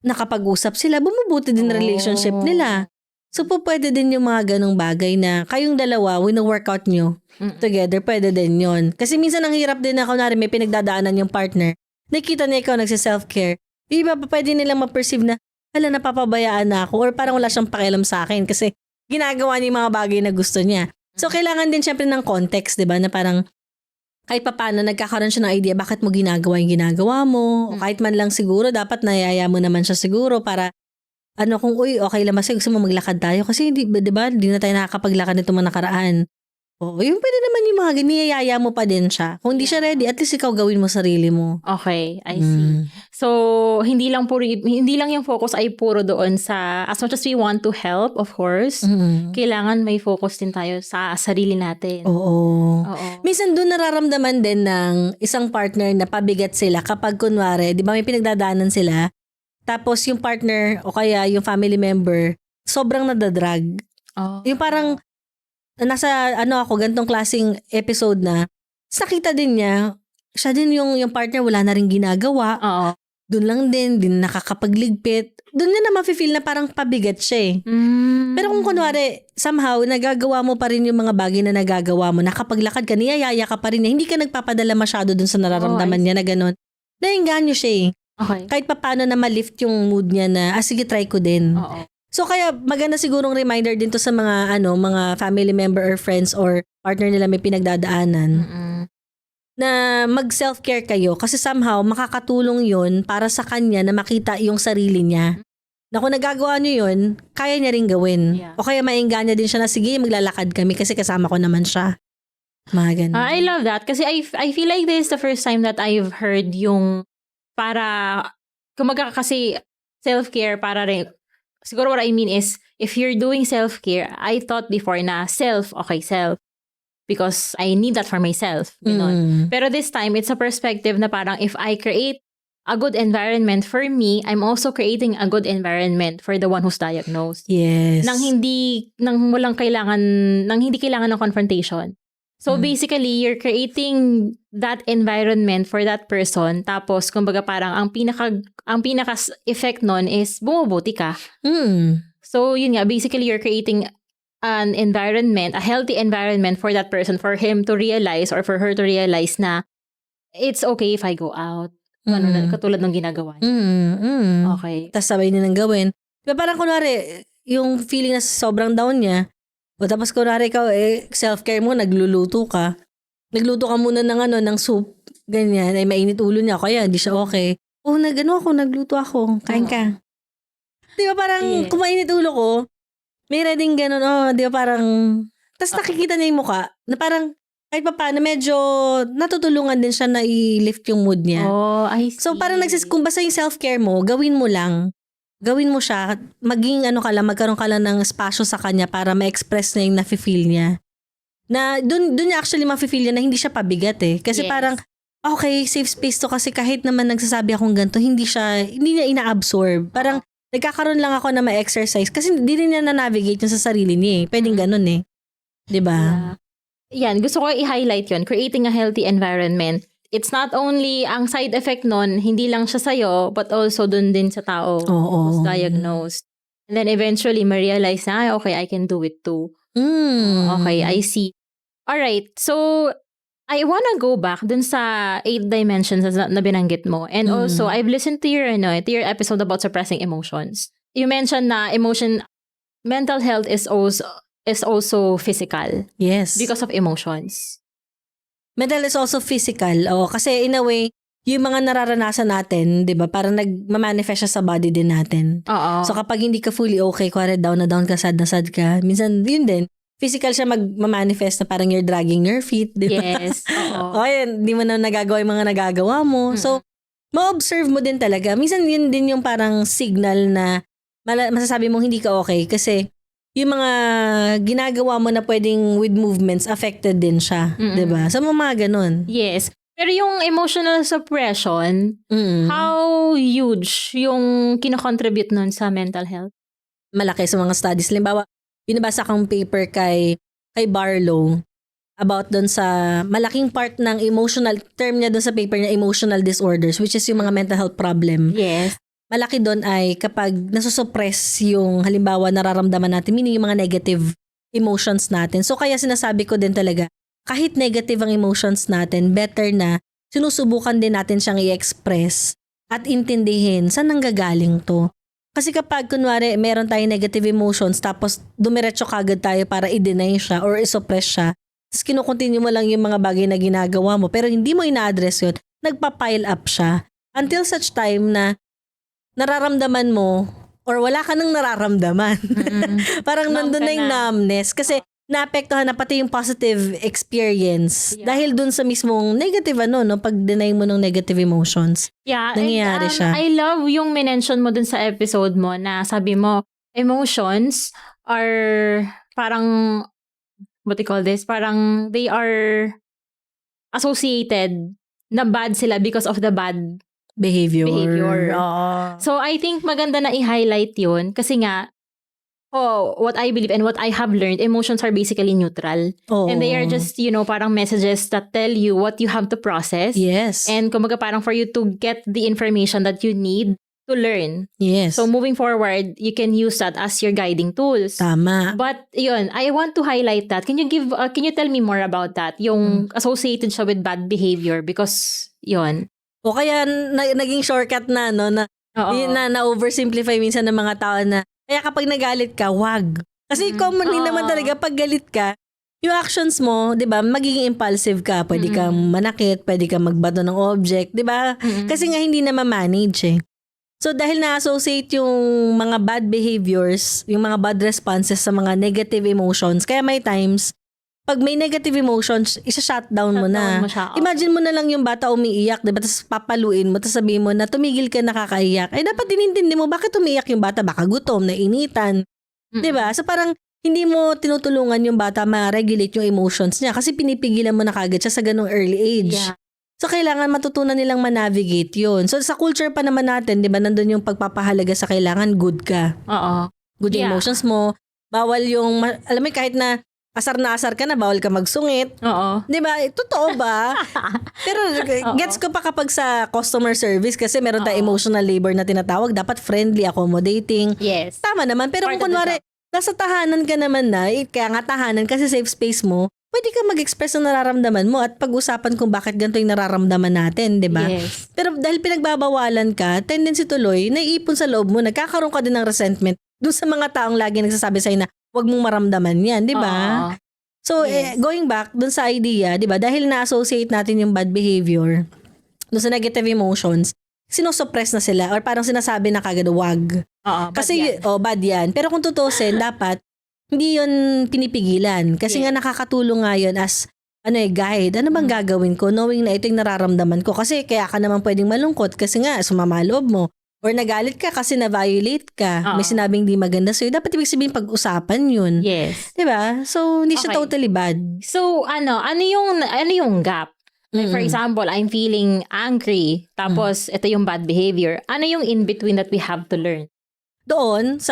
B: nakapag-usap sila, bumubuti din relationship nila. So, pwede din yung mga ganong bagay na kayong dalawa, wino-workout nyo together, pwede din yon. Kasi minsan ang hirap din na kunwari may pinagdadaanan yung partner. Nakita niya ikaw nagsi-self-care. Yung iba pa pwede nilang ma-perceive na, hala, napapabayaan na ako or parang wala siyang pakialam sa akin kasi ginagawa niya yung mga bagay na gusto niya. So, kailangan din syempre ng context, di ba? Na parang kahit paano nagkakaroon siya ng idea bakit mo ginagawa yung ginagawa mo. O kahit man lang siguro, dapat nayaya mo naman siya siguro para kung okay lang mas gusto mo maglakad tayo kasi di ba, di na tayo nakakapaglakad nito mga nakaraan. Oo, yung pwede naman yung mga niyayaya mo pa din siya. Kung hindi siya ready, at least ikaw gawin mo sarili mo.
A: Okay, I see. So, hindi lang yung focus ay puro doon sa, as much as we want to help, of course, kailangan may focus din tayo sa sarili natin.
B: Oo.
A: Oo.
B: Minsan doon nararamdaman din ng isang partner na pabigat sila kapag kunwari, di ba may pinagdadaanan sila, tapos yung partner o kaya yung family member, sobrang nadadrag.
A: Oh.
B: Yung parang, nasa ganitong klaseng episode na nakita din niya, siya din yung partner wala na rin ginagawa.
A: Oo.
B: Doon lang din nakakapagligpit. Doon niya na mafe-feel na parang pabigat siya eh. Pero kung kunwari, somehow, nagagawa mo pa rin yung mga bagay na nagagawa mo, nakapaglakad ka, niyayaya ka pa rin niya, hindi ka nagpapadala masyado doon sa nararamdaman niya na gano'n. Nainganyo siya eh.
A: Okay.
B: Kahit paano na ma-lift yung mood niya na, sige, try ko din.
A: Oo.
B: So kaya maganda sigurong reminder din to sa mga mga family member or friends or partner nila may pinagdadaanan na mag self-care kayo kasi somehow makakatulong yun para sa kanya na makita yung sarili niya. Na kung nagagawa niyo yun, kaya niya rin gawin.
A: Yeah.
B: O kaya mainggan niya din siya na sige, maglalakad kami kasi kasama ko naman siya. Mga ganun.
A: I love that kasi I feel like this is the first time that I've heard yung para kumaga kasi self-care para rin. Siguro what I mean is, if you're doing self-care, I thought before na self, because I need that for myself. You know? Pero this time, it's a perspective na parang if I create a good environment for me, I'm also creating a good environment for the one who's diagnosed.
B: Yes.
A: Nang hindi kailangan ng confrontation. So basically, you're creating that environment for that person. Tapos, kumbaga parang ang pinaka effect nun is bumubuti ka. So yun nga, basically you're creating an environment, a healthy environment for that person, for him to realize or for her to realize na it's okay if I go out. Katulad ng ginagawa niya. Okay.
B: Tapos sabay nilang gawin. Diba parang kunwari, yung feeling na sobrang down niya, o tapos kunwari ikaw, self-care mo, nagluluto ka. Nagluto ka muna ng soup, ganyan, ay mainit ulo niya, kaya hindi siya okay. Nagluto ako, kain ka. Di ba parang, kung mainit ulo ko, may reading gano'n, di ba parang, tapos nakikita niya yung mukha, na parang, kahit pa paano, medyo natutulungan din siya na i-lift yung mood niya.
A: Oh, I see.
B: So parang kung basta yung self-care mo, gawin mo lang. Gawin mo siya, maging magkaroon ka lang ng espasyo sa kanya para ma-express na yung nafe-feel niya. Na dun niya actually mafe-feel niya na hindi siya pabigat eh. Kasi parang, okay, safe space to kasi kahit naman nagsasabi akong ganito, hindi niya ina-absorb. Parang nagkakaroon lang ako na ma-exercise kasi hindi rin niya na-navigate yun sa sarili niya eh. Pwedeng ganun eh. Diba?
A: Yan, gusto ko i-highlight yun. Creating a healthy environment. It's not only ang side effect nun, hindi lang siya sa'yo, but also dun din sa tao who's diagnosed. And then eventually, ma-realize na, okay, I can do it too. Okay, I see. Alright, so I wanna go back dun sa 8 dimensions na binanggit mo. And also, I've listened to your episode about suppressing emotions. You mentioned na mental health is also physical.
B: Yes.
A: Because of emotions.
B: Mental is also physical. Kasi in a way, yung mga nararanasan natin, di ba, parang nag-manifest siya sa body din natin.
A: Oo.
B: So kapag hindi ka fully okay, kuwari down na down ka, sad na sad ka, minsan yun din, physical siya mag-manifest na parang you're dragging your feet, di ba?
A: Yes. Oo.
B: Yan, di mo na nagagawa yung mga nagagawa mo. So, ma-observe mo din talaga. Minsan yun din yung parang signal na masasabi mong hindi ka okay kasi yung mga ginagawa mo na pwedeng with movements, affected din siya. Diba? So, mga ganun.
A: Yes. Pero yung emotional suppression, how huge yung kinocontribute nun sa mental health?
B: Malaki sa mga studies. Halimbawa, binabasa kong paper kay Barlow about doon sa malaking part ng emotional, term niya doon sa paper niya, emotional disorders, which is yung mga mental health problem.
A: Yes.
B: Malaki doon ay kapag nasusuppress yung halimbawa nararamdaman natin, meaning yung mga negative emotions natin. So kaya sinasabi ko din talaga, kahit negative ang emotions natin, better na sinusubukan din natin siyang i-express at intindihin saan nanggagaling to. Kasi kapag kunwari meron tayong negative emotions tapos dumiretso kagad tayo para i-deny siya or i-suppress siya, tapos kinukontinue mo lang yung mga bagay na ginagawa mo pero hindi mo ina-address yun, nagpa-pile up siya. Until such time na nararamdaman mo or wala ka nang nararamdaman. Parang
A: Numb
B: nandun
A: ka
B: na yung
A: na.
B: numbness. Kasi naapektuhan na pati yung positive experience dahil dun sa mismong negative pag-deny mo ng negative emotions.
A: Yeah,
B: Nangyayari siya.
A: I love yung mention mo dun sa episode mo na sabi mo, emotions are parang, what do you call this? Parang they are associated na bad sila because of the bad.
B: Behavior.
A: Oo. So, I think maganda na i-highlight yun kasi nga, what I believe and what I have learned, emotions are basically neutral.
B: Oo.
A: And they are just, parang messages that tell you what you have to process.
B: Yes.
A: And kumbaga parang for you to get the information that you need to learn.
B: Yes.
A: So moving forward, you can use that as your guiding tools.
B: Tama.
A: But yun, I want to highlight that. Can you tell me more about that? Yung associated siya with bad behavior because yun.
B: O kaya naging shortcut na,
A: Oo.
B: yun na oversimplify minsan ng mga tao na, kaya kapag nagalit ka, wag. Kasi commonly naman talaga, pag galit ka, yung actions mo, di ba, magiging impulsive ka. Pwede kang manakit, pwede kang magbato ng object, di ba? Kasi nga hindi na ma-manage eh. So dahil na-associate yung mga bad behaviors, yung mga bad responses sa mga negative emotions, kaya may times, pag may negative emotions, isa-shutdown mo na.
A: siya.
B: Imagine mo na lang yung bata umiiyak, diba? Tapos papaluin mo, tapos sabihin mo na tumigil ka nakakaiyak. Ay, dapat dinintindi mo, bakit umiiyak yung bata? Baka gutom, nainitan. Diba? So parang hindi mo tinutulungan yung bata ma-regulate yung emotions niya kasi pinipigilan mo na kagad siya sa ganung early age.
A: Yeah.
B: So kailangan matutunan nilang ma-navigate yun. So sa culture pa naman natin, diba, nandun yung pagpapahalaga sa kailangan good ka.
A: Oo.
B: Good yung
A: Yeah.
B: emotions mo. Bawal yung, alam mo kahit na asar ka na, bawal ka magsungit.
A: Oo.
B: Di ba? Totoo ba? Pero gets ko pa kapag sa customer service kasi meron tayong emotional labor na tinatawag. Dapat friendly, accommodating.
A: Yes.
B: Tama naman. Pero
A: Part
B: kung
A: of the
B: kunwari, nasa tahanan ka naman na, kaya nga tahanan kasi safe space mo, pwede ka mag-express ng nararamdaman mo at pag-usapan kung bakit ganito yung nararamdaman natin, di ba?
A: Yes.
B: Pero dahil pinagbabawalan ka, tendency tuloy, naiipon sa loob mo, nagkakaroon ka din ng resentment dun sa mga taong lagi nagsasabi sa'yo na huwag mong maramdaman yan, di ba?
A: Oo.
B: So,
A: Yes.
B: going back dun sa idea, di ba, dahil na-associate natin yung bad behavior, dun sa negative emotions, sinosuppress na sila or parang sinasabi na kagad, wag.
A: Oo.
B: Kasi, bad yan. Pero kung tutusin, dapat, hindi yun pinipigilan. Kasi nga nakakatulong nga yun as, guide. Ano bang gagawin ko knowing na ito yung nararamdaman ko? Kasi kaya ka naman pwedeng malungkot kasi nga sumama loob mo. Or nagalit ka kasi na-violate ka. May sinabing di maganda sa'yo. Dapat ibig sabihin pag-usapan yun.
A: Yes.
B: Diba? So, hindi siya
A: Okay.
B: totally bad.
A: So, ano yung gap? Like, for example, I'm feeling angry, tapos ito yung bad behavior. Ano yung in-between that we have to learn?
B: Doon,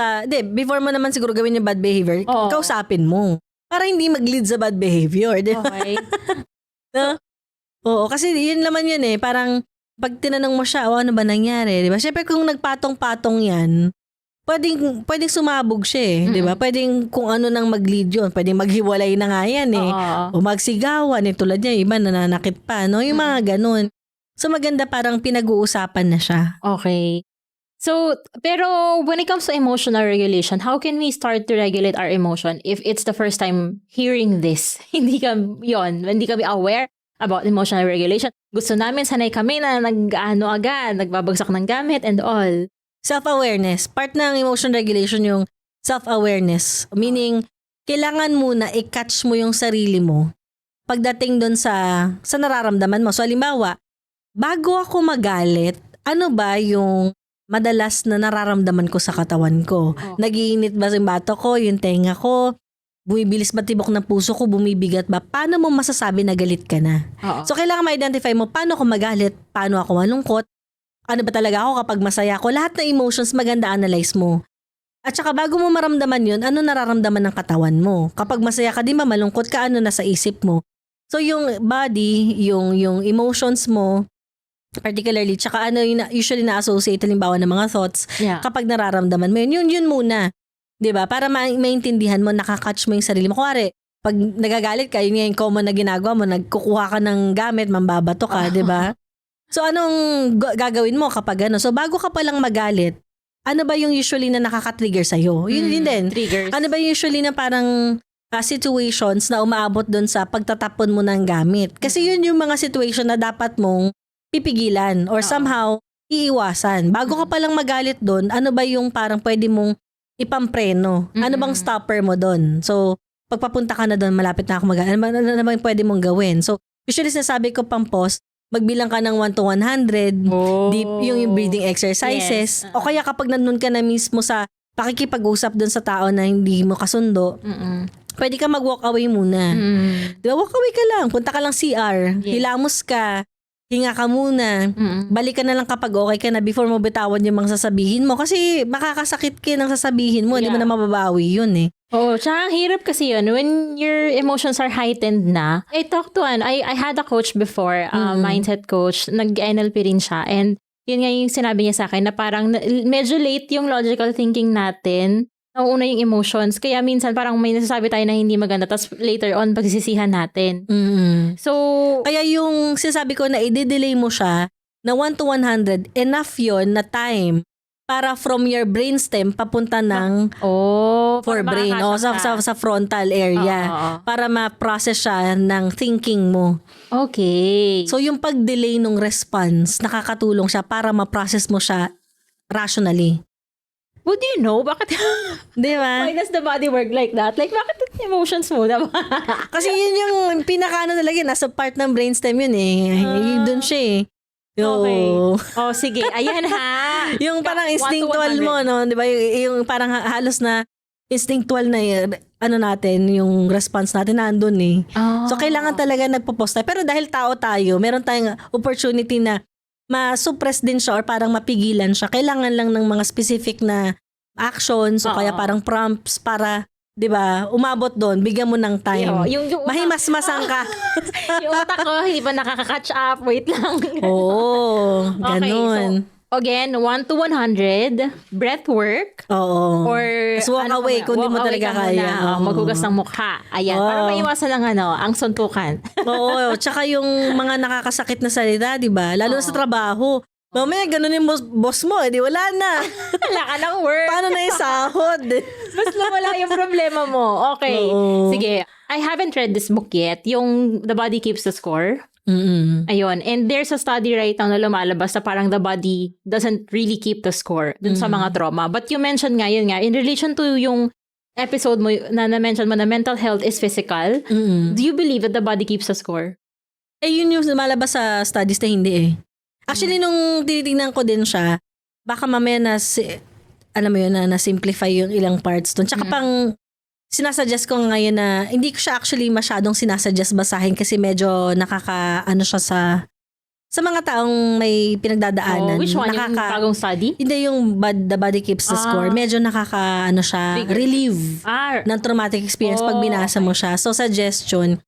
B: before mo naman siguro gawin yung bad behavior,
A: Oo.
B: kausapin mo. Para hindi mag-lead sa bad behavior. Diba?
A: Okay.
B: No? Oo, kasi yun naman yun eh. Parang, pag tinanong mo siya, ano ba nangyari? Diba? Siyempre kung nagpatong-patong yan, pwedeng sumabog siya eh. Diba? Pwedeng kung ano nang mag-lead yun. Pwedeng maghiwalay na nga yan eh.
A: Oo.
B: O magsigawan eh. Tulad niya, iba nananakit pa. No? Yung mga ganun. So maganda parang pinag-uusapan na siya.
A: Okay. So, pero when it comes to emotional regulation, how can we start to regulate our emotion if it's the first time hearing this? Hindi kami aware about emotional regulation. Gusto namin, sanay kami na agad, nagbabagsak ng gamit and all.
B: Self-awareness. Part ng emotion regulation yung self-awareness. Meaning, kailangan muna i-catch mo yung sarili mo pagdating doon sa nararamdaman mo. So, halimbawa, bago ako magalit, ano ba yung madalas na nararamdaman ko sa katawan ko?
A: Oh.
B: Nagiinit ba yung bato ko, yung tenga ko? Bumibilis ba tibok ng puso ko? Bumibigat ba? Paano mo masasabi na galit ka na?
A: Oo.
B: So, kailangan ma-identify mo paano ako magalit, paano ako malungkot, ano ba talaga ako kapag masaya ako. Lahat ng emotions maganda analyze mo. At saka bago mo maramdaman yun, ano nararamdaman ng katawan mo? Kapag masaya ka, di ba malungkot ka, ano nasa isip mo? So, yung body, yung emotions mo, particularly, tsaka ano yung usually na-associate halimbawa ng mga thoughts,
A: Yeah.
B: kapag nararamdaman mo yun muna. 'Di ba? Para maintindihan mo, nakakatch mo yung sarili mo. Kuwari, pag nagagalit ka, yun yung common na ginagawa mo, nagkukuha ka ng gamit, mambabato ka, 'di ba? So anong gagawin mo kapag ano? So bago ka palang magalit, ano ba yung usually na nakaka-trigger sa'yo? Yun din.
A: Triggers.
B: Ano ba yung usually na parang situations na umaabot doon sa pagtatapon mo ng gamit? Kasi yun yung mga situation na dapat mong pipigilan or somehow iiwasan. Bago ka palang magalit doon, ano ba yung parang pwede mong ipampreno? Ano bang stopper mo doon? So, pagpapunta ka na doon, malapit na ako magalit. Ano ba yung pwede mong gawin? So, usually sinasabi ko pang pause, magbilang ka ng 1 to 100, deep yung breathing exercises.
A: Yes.
B: O kaya kapag nandun ka na mismo sa pakikipag-usap dun sa tao na hindi mo kasundo, pwede ka mag-walk away muna. Diba, walk away ka lang. Punta ka lang CR.
A: Yes.
B: Hilamos ka. Hinga ka muna. Balik ka na lang kapag okay ka na before mo bitawan yung mga sasabihin mo. Kasi makakasakit ka ng sasabihin mo. Hindi mo na mababawi yun eh.
A: Oh, tsaka ang hirap kasi yun when your emotions are heightened na. I talked to I had a coach before, mindset coach, nag-NLP rin siya, and yun nga yung sinabi niya sa akin na parang medyo late yung logical thinking natin. Nauuna yung emotions. Kaya minsan parang may nasasabi tayo na hindi maganda, tapos later on pagsisisihan natin. So,
B: kaya yung sinasabi ko na i-delay mo siya na 1 to 100, enough yon na time para from your brainstem papunta ng forebrain o sa frontal area para ma-process siya ng thinking mo.
A: Okay.
B: So yung pag-delay ng response, nakakatulong siya para ma-process mo siya rationally.
A: What do you know? Bakit?
B: Di ba?
A: Why does the body work like that? Like, bakit emotions mo? Diba?
B: Kasi yun yung pinaka-ano talaga, nasa part ng brainstem yun eh. Doon siya eh.
A: Okay. Oh, sige. Ayan ha.
B: Yung parang instinctual mo, no? Di ba? Yung parang halos na instinctual na ano natin, yung response natin nandun eh. So, kailangan talaga nagpo-pause tayo. Pero dahil tao tayo, meron tayong opportunity na ma-suppress din siya or parang mapigilan siya. Kailangan lang ng mga specific na actions o kaya parang prompts para, di ba, umabot doon, bigyan mo ng time.
A: Yung
B: Mahimas-masang ka.
A: yung utak ko, hindi pa nakaka-catch up. Wait lang.
B: Oo, ganun.
A: Okay, so, again, 1 to 100, breath work.
B: Oo.
A: Or,
B: Tapos walk away kung di mo talaga kaya.
A: Maghugas ng mukha. Ayan, para maiwasan ng ang suntukan.
B: Oo, tsaka yung mga nakakasakit na salita, di ba? Lalo na sa trabaho. Mamaya, ganun yung boss mo, di wala na.
A: Wala ka ng work.
B: Paano na yung sahod?
A: Mas lumala yung problema mo. Okay. Sige. I haven't read this book yet. Yung The Body Keeps the Score. Ayun. And there's a study right now na lumalabas na parang the body doesn't really keep the score dun sa mga trauma. But you mentioned nga, yun nga, in relation to yung episode mo na na-mention mo na mental health is physical, do you believe that the body keeps the score?
B: Eh, yun yung lumalabas sa studies na hindi eh. Actually, nung tinitingnan ko din siya, baka mamaya alam mo yun, na simplify yung ilang parts dun. Tsaka pang, sinasuggest ko ngayon na, hindi ko siya actually masyadong sinasuggest basahin kasi medyo nakaka-ano siya sa mga taong may pinagdadaanan.
A: Which one? Yung bagong study?
B: Hindi, yung The Body Keeps the Score. Medyo nakaka-ano siya, relieve ng traumatic experience pag binasa mo siya. So, suggestion,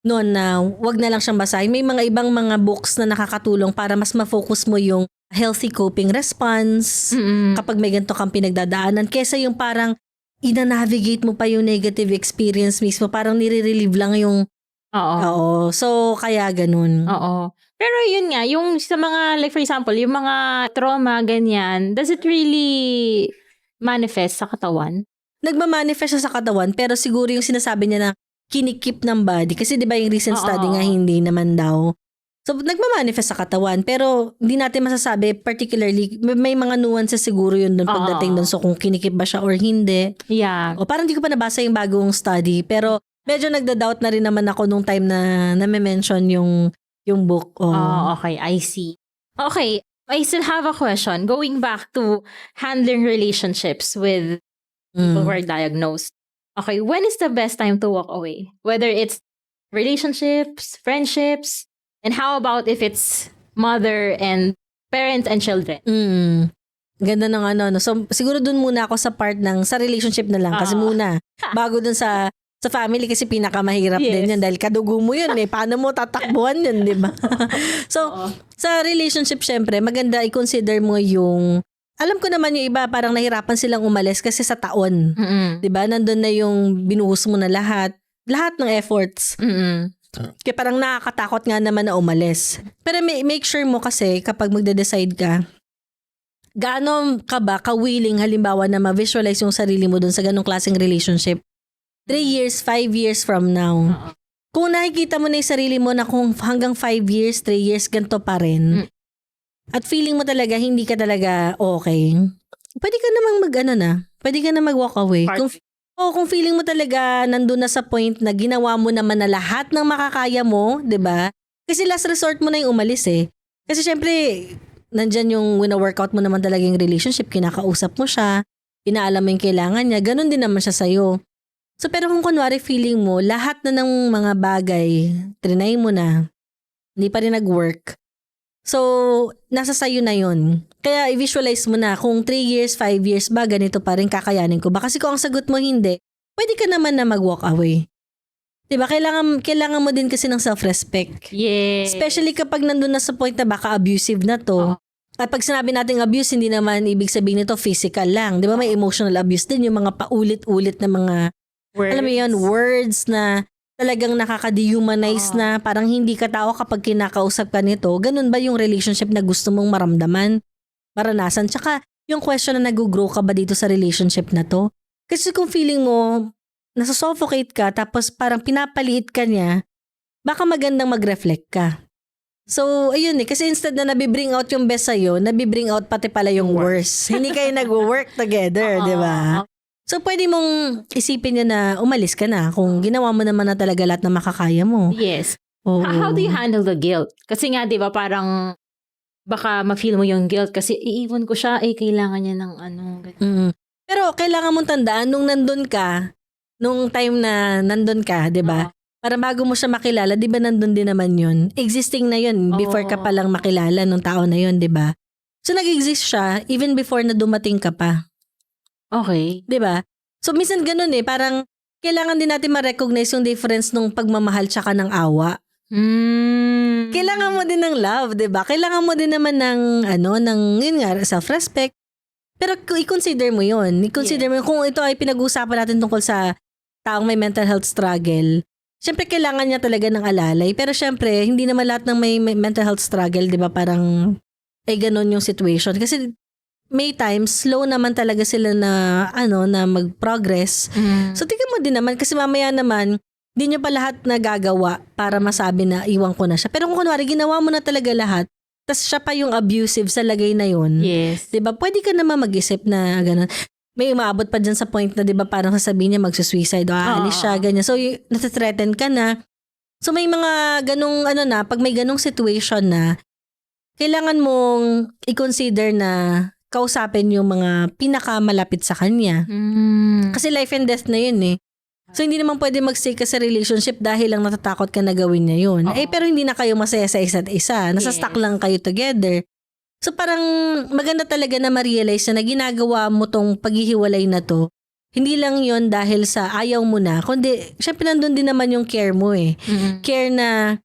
B: noon na wag na lang siyang basahin. May mga ibang mga books na nakakatulong para mas ma-focus mo yung healthy coping response kapag may ganito kang pinagdadaanan. Kesa yung parang ina-navigate mo pa yung negative experience mismo. Parang nire-relieve lang yung Oo. So, kaya ganun.
A: Oo. Pero yun nga, yung sa mga, like for example, yung mga trauma, ganyan, does it really manifest sa katawan?
B: Nagmamanifest siya sa katawan, pero siguro yung sinasabi niya na kinikip ng body. Kasi di ba yung recent study nga hindi naman daw. So, nagmamanifest sa katawan. Pero hindi natin masasabi, particularly, may mga nuances siguro yun doon pagdating doon. So, kung kinikip ba siya or hindi.
A: Yeah.
B: O parang hindi ko pa nabasa yung bagong study. Pero medyo nagda-doubt na rin naman ako nung time na na-mention yung book.
A: Okay. I see. Okay. I still have a question. Going back to handling relationships with people who are diagnosed. Okay. When is the best time to walk away? Whether it's relationships, friendships, and how about if it's mother and parents and children?
B: Ganda ng ano. So, siguro dun muna ako sa part ng sa relationship na lang. Kasi muna, bago dun sa family kasi pinakamahirap din yan dahil kadugo mo yun eh. Paano mo tatakbuhan yun, di ba? So, sa relationship syempre, maganda i-consider mo yung, alam ko naman yung iba parang nahirapan silang umalis kasi sa taon. Di ba? Nandun na yung binuhos mo na lahat ng efforts. Kaya parang nakakatakot nga naman na umalis. Pero make sure mo kasi kapag magde-decide ka, gaano ka ba ka-willing halimbawa na ma-visualize yung sarili mo dun sa ganong klaseng relationship 3 years, 5 years from now. Kung nakikita mo na yung sarili mo na kung hanggang 5 years, 3 years, ganito pa rin, at feeling mo talaga hindi ka talaga okay, pwede ka namang pwede ka na mag-walk away. Kung feeling mo talaga nandun na sa point na ginawa mo naman na lahat ng makakaya mo, 'di ba? Kasi last resort mo na yung umalis eh. Kasi syempre, nandyan yung wina-workout mo naman talaga yung relationship, kinakausap mo siya, inaalam mo yung kailangan niya, ganun din naman siya sa'yo. So pero kung kunwari feeling mo, lahat na ng mga bagay, trinay mo na, hindi pa rin nag-work, so nasa sayo na yun. Kaya i-visualize mo na kung 3 years, 5 years ba, ganito pa rin kakayanin ko ba? Kasi kung ang sagot mo hindi, pwede ka naman na mag-walk away. Diba? Kailangan mo din kasi ng self-respect.
A: Yes.
B: Especially kapag nandun na sa point na baka abusive na to. At pag sinabi nating abuse, hindi naman ibig sabihin nito physical lang. Diba? May emotional abuse din, yung mga paulit-ulit na mga,
A: Words.
B: alam mo yun, words na talagang nakaka-dehumanize na parang hindi ka tao kapag kinakausap ka nito. Ganun ba yung relationship na gusto mong maramdaman, maranasan? Tsaka yung question na nag-grow ka ba dito sa relationship na to? Kasi kung feeling mo, nasa-suffocate ka tapos parang pinapaliit ka niya, baka magandang mag-reflect ka. So, ayun kasi instead na nabibring out yung best sa'yo, nabibring out pati pala yung worst. Hindi kayo nag-work together, di ba? So, pwede mong isipin niya na umalis ka na kung ginawa mo naman na talaga lahat na makakaya mo.
A: Yes.
B: Oo.
A: How do you handle the guilt? Kasi nga, di ba, parang baka ma-feel mo yung guilt kasi iiwan ko siya, kailangan niya ng ganyan.
B: Pero kailangan mong tandaan, nung nandun ka, nung time na nandun ka, di ba? Para bago mo siya makilala, di ba nandun din naman yun? Existing na yun before ka palang makilala nung tao na yun, di ba? So, nag-exist siya even before na dumating ka pa.
A: Okay.
B: Di ba? So, minsan ganun parang kailangan din natin ma-recognize yung difference nung pagmamahal tsaka ng awa. Kailangan mo din ng love, 'di ba? Kailangan mo din naman ng yun nga, self-respect. Pero i-consider mo 'yon. I-consider mo kung ito ay pinag-uusapan natin tungkol sa taong may mental health struggle. Syempre kailangan niya talaga ng alalay, pero syempre hindi naman lahat ng may mental health struggle, 'di ba? Parang ganun yung situation kasi may times slow naman talaga sila na na mag-progress. So tingnan mo din naman kasi mamaya naman di nyo pa lahat nagagawa para masabi na iwan ko na siya. Pero kung kunwari, ginawa mo na talaga lahat, tas siya pa yung abusive sa lagay na yun.
A: Yes.
B: Diba? Pwede ka naman mag-isip na gano'n. May umaabot pa dyan sa point na diba parang sasabihin niya magsusuicide o aalis siya, ganyan. So, nasa-threaten ka na. So, may mga ganong pag may ganong situation na, kailangan mong i-consider na kausapin yung mga pinakamalapit sa kanya. Kasi life and death na yun So, hindi naman pwede mag-stay ka sa relationship dahil lang natatakot ka na gawin niya yun. Pero hindi na kayo masaya sa isa't isa. Nasa-stuck lang kayo together. So, parang maganda talaga na ma-realize na ginagawa mo tong paghihiwalay na to. Hindi lang yun dahil sa ayaw mo na. Kundi, syempre nandun din naman yung care mo Care na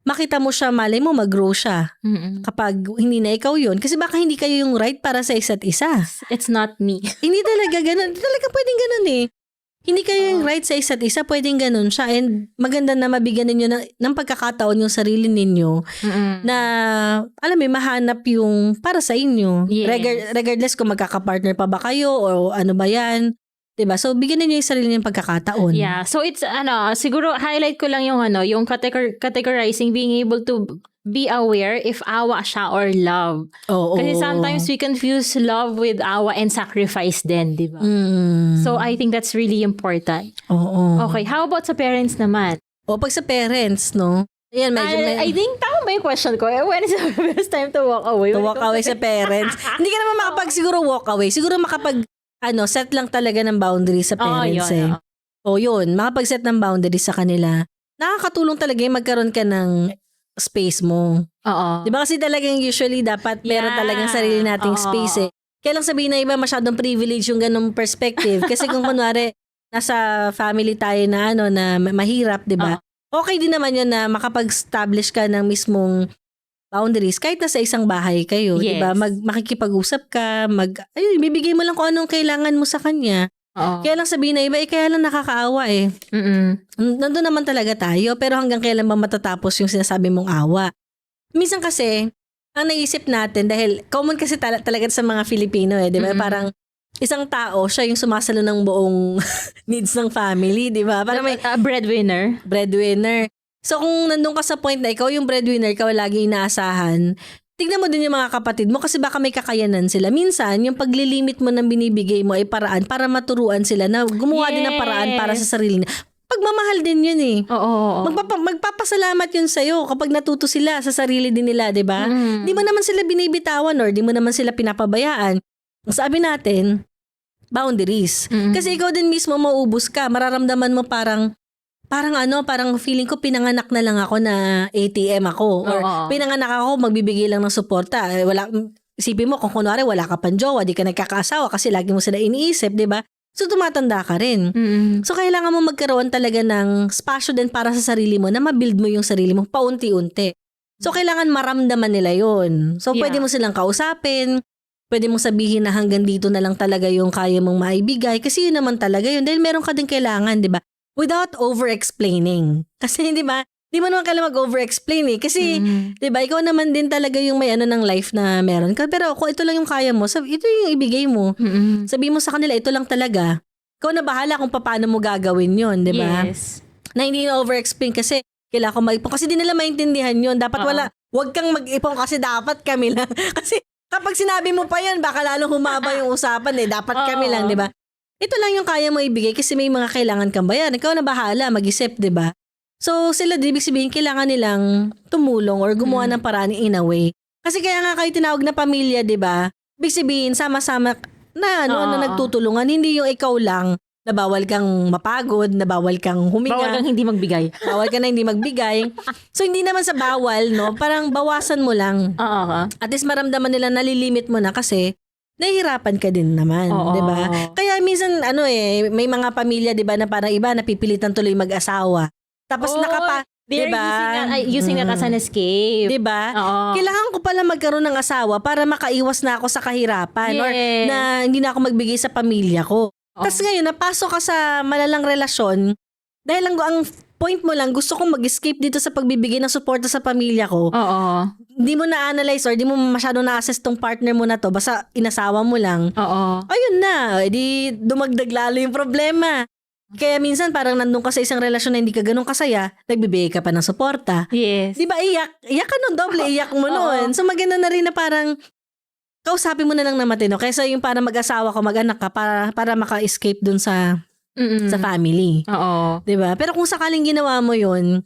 B: makita mo siya, malay mo, mag-grow siya. Kapag hindi na ikaw yun. Kasi baka hindi kayo yung right para sa isa't isa.
A: It's not me.
B: Hindi talaga ganun. Talaga pwedeng ganun Hindi kayo yung right sa isa't isa, pwedeng ganun siya. And maganda na mabigyan ninyo ng pagkakataon yung sarili ninyo na, alam mo, mahanap yung para sa inyo.
A: Yes.
B: Regardless kung magkakapartner pa ba kayo o ano ba yan. Diba? So, bigyan ninyo yung sarili yung pagkakataon.
A: Yeah. So, it's, siguro, highlight ko lang yung, yung categorizing, being able to be aware if awa siya or love. Kasi sometimes we confuse love with awa and sacrifice din, di ba? So, I think that's really important. Okay, how about sa parents naman?
B: Pag sa parents, no? Ayan,
A: I think tama ba yung question ko? When is the best time to walk away?
B: To walk away sa parents? Hindi ka naman makapag siguro walk away. Siguro makapag, set lang talaga ng boundaries sa parents yun. Makapag-set ng boundaries sa kanila. Nakakatulong talaga yung magkaroon ka ng space mo. Di ba kasi talagang usually dapat meron talagang sarili nating space Kaya lang sabihin na iba masyadong privilege yung ganong perspective. Kasi kung kunwari, nasa family tayo na na mahirap, di ba? Okay din naman yun na makapag-establish ka ng mismong boundaries kahit nasa isang bahay kayo, di ba? Makikipag-usap ka, bibigay mo lang kung anong kailangan mo sa kanya.
A: Oo.
B: Kaya lang sabihin na iba, kaya lang nakakaawa eh. Nandun naman talaga tayo, pero hanggang kailan ba matatapos yung sinasabi mong awa? Minsan kasi, ang naisip natin, dahil common kasi talaga sa mga Filipino eh, di ba? Parang isang tao, siya yung sumasalo ng buong needs ng family, di ba? Parang may
A: Breadwinner.
B: So kung nandun ka sa point na ikaw yung breadwinner, ikaw lagi inaasahan, tignan mo din yung mga kapatid mo kasi baka may kakayanan sila. Minsan, yung paglilimit mo ng binibigay mo ay paraan para maturuan sila na gumawa din ng paraan para sa sarili nila. Pagmamahal din yun eh.
A: Oo.
B: Magpapasalamat yun sa'yo kapag natuto sila sa sarili din nila, di ba? Di mo naman sila binibitawan or di mo naman sila pinapabayaan. Ang sabi natin, boundaries. Kasi ikaw din mismo mauubos ka. Mararamdaman mo parang feeling ko pinanganak na lang ako na ATM ako. Or pinanganak ako, magbibigay lang ng suporta. Isipin mo, kung kunwari wala ka pang jowa, di ka nagkakaasawa kasi lagi mo sila iniisip, di ba? So, tumatanda ka rin. So, kailangan mo magkaroon talaga ng spasyo din para sa sarili mo na mabuild mo yung sarili mo paunti-unti. So, kailangan maramdaman nila yon. So, pwede mo silang kausapin, pwede mong sabihin na hanggang dito na lang talaga yung kaya mong maibigay kasi yun naman talaga yun. Dahil meron ka din kailangan, di ba? Without over-explaining. Kasi, di ba, di mo naman kailangan mag-over-explain eh. Kasi, di ba, ikaw naman din talaga yung may ano ng life na meron ka. Pero kung ito lang yung kaya mo, ito yung ibigay mo. Sabi mo sa kanila, ito lang talaga. Ikaw na bahala kung paano mo gagawin yun, di ba?
A: Yes.
B: Na hindi na over-explain kasi kailangan ko mag-ipon. Kasi di nila maintindihan yun. Dapat wag kang mag-ipon kasi dapat kami lang. Kasi kapag sinabi mo pa yan, baka lalong humaba yung usapan eh. Dapat kami lang, di ba? Ito lang yung kaya mo ibigay kasi may mga kailangan kang bayan. Ikaw na bahala, mag-isip, di ba? So, sila, ibig sabihin, kailangan nilang tumulong or gumawa ng paraan in a way. Kasi kaya nga kayo tinawag na pamilya, di ba? Ibig sabihin, sama-sama na nagtutulungan. Hindi yung ikaw lang na bawal kang mapagod, na bawal kang huminga.
A: Bawal kang hindi magbigay.
B: Bawal ka na hindi magbigay. So, hindi naman sa bawal, no? Parang bawasan mo lang. At least maramdaman nila nalilimit mo na kasi nahihirapan ka din naman, 'di ba? Kaya minsan may mga pamilya 'di ba na parang iba napipilitan tuloy mag-asawa. Tapos
A: they're
B: 'di ba?
A: using that as an escape.
B: 'Di ba? Kailangan ko pala magkaroon ng asawa para makaiwas na ako sa kahirapan or na hindi na ako magbigay sa pamilya ko. Tapos ngayon napasok ka sa malalang relasyon dahil ang point mo lang, gusto kong mag-escape dito sa pagbibigay ng suporta sa pamilya ko. Hindi mo na-analyze or di mo masyado na-assess tong partner mo na to. Basta inasawa mo lang. Ayun na. Di dumagdag lalo yung problema. Kaya minsan parang nandun ka sa isang relasyon na hindi ka ganun kasaya, nagbibigay ka pa ng suporta.
A: Yes.
B: Di ba iyak? Iyak ka nun, doble iyak mo nun. So maganda na rin na parang kausapin mo na lang na matino. Kaysa yung para mag-asawa ka, mag-anak ka para maka-escape dun sa family. Diba? Pero kung sakaling ginawa mo yun,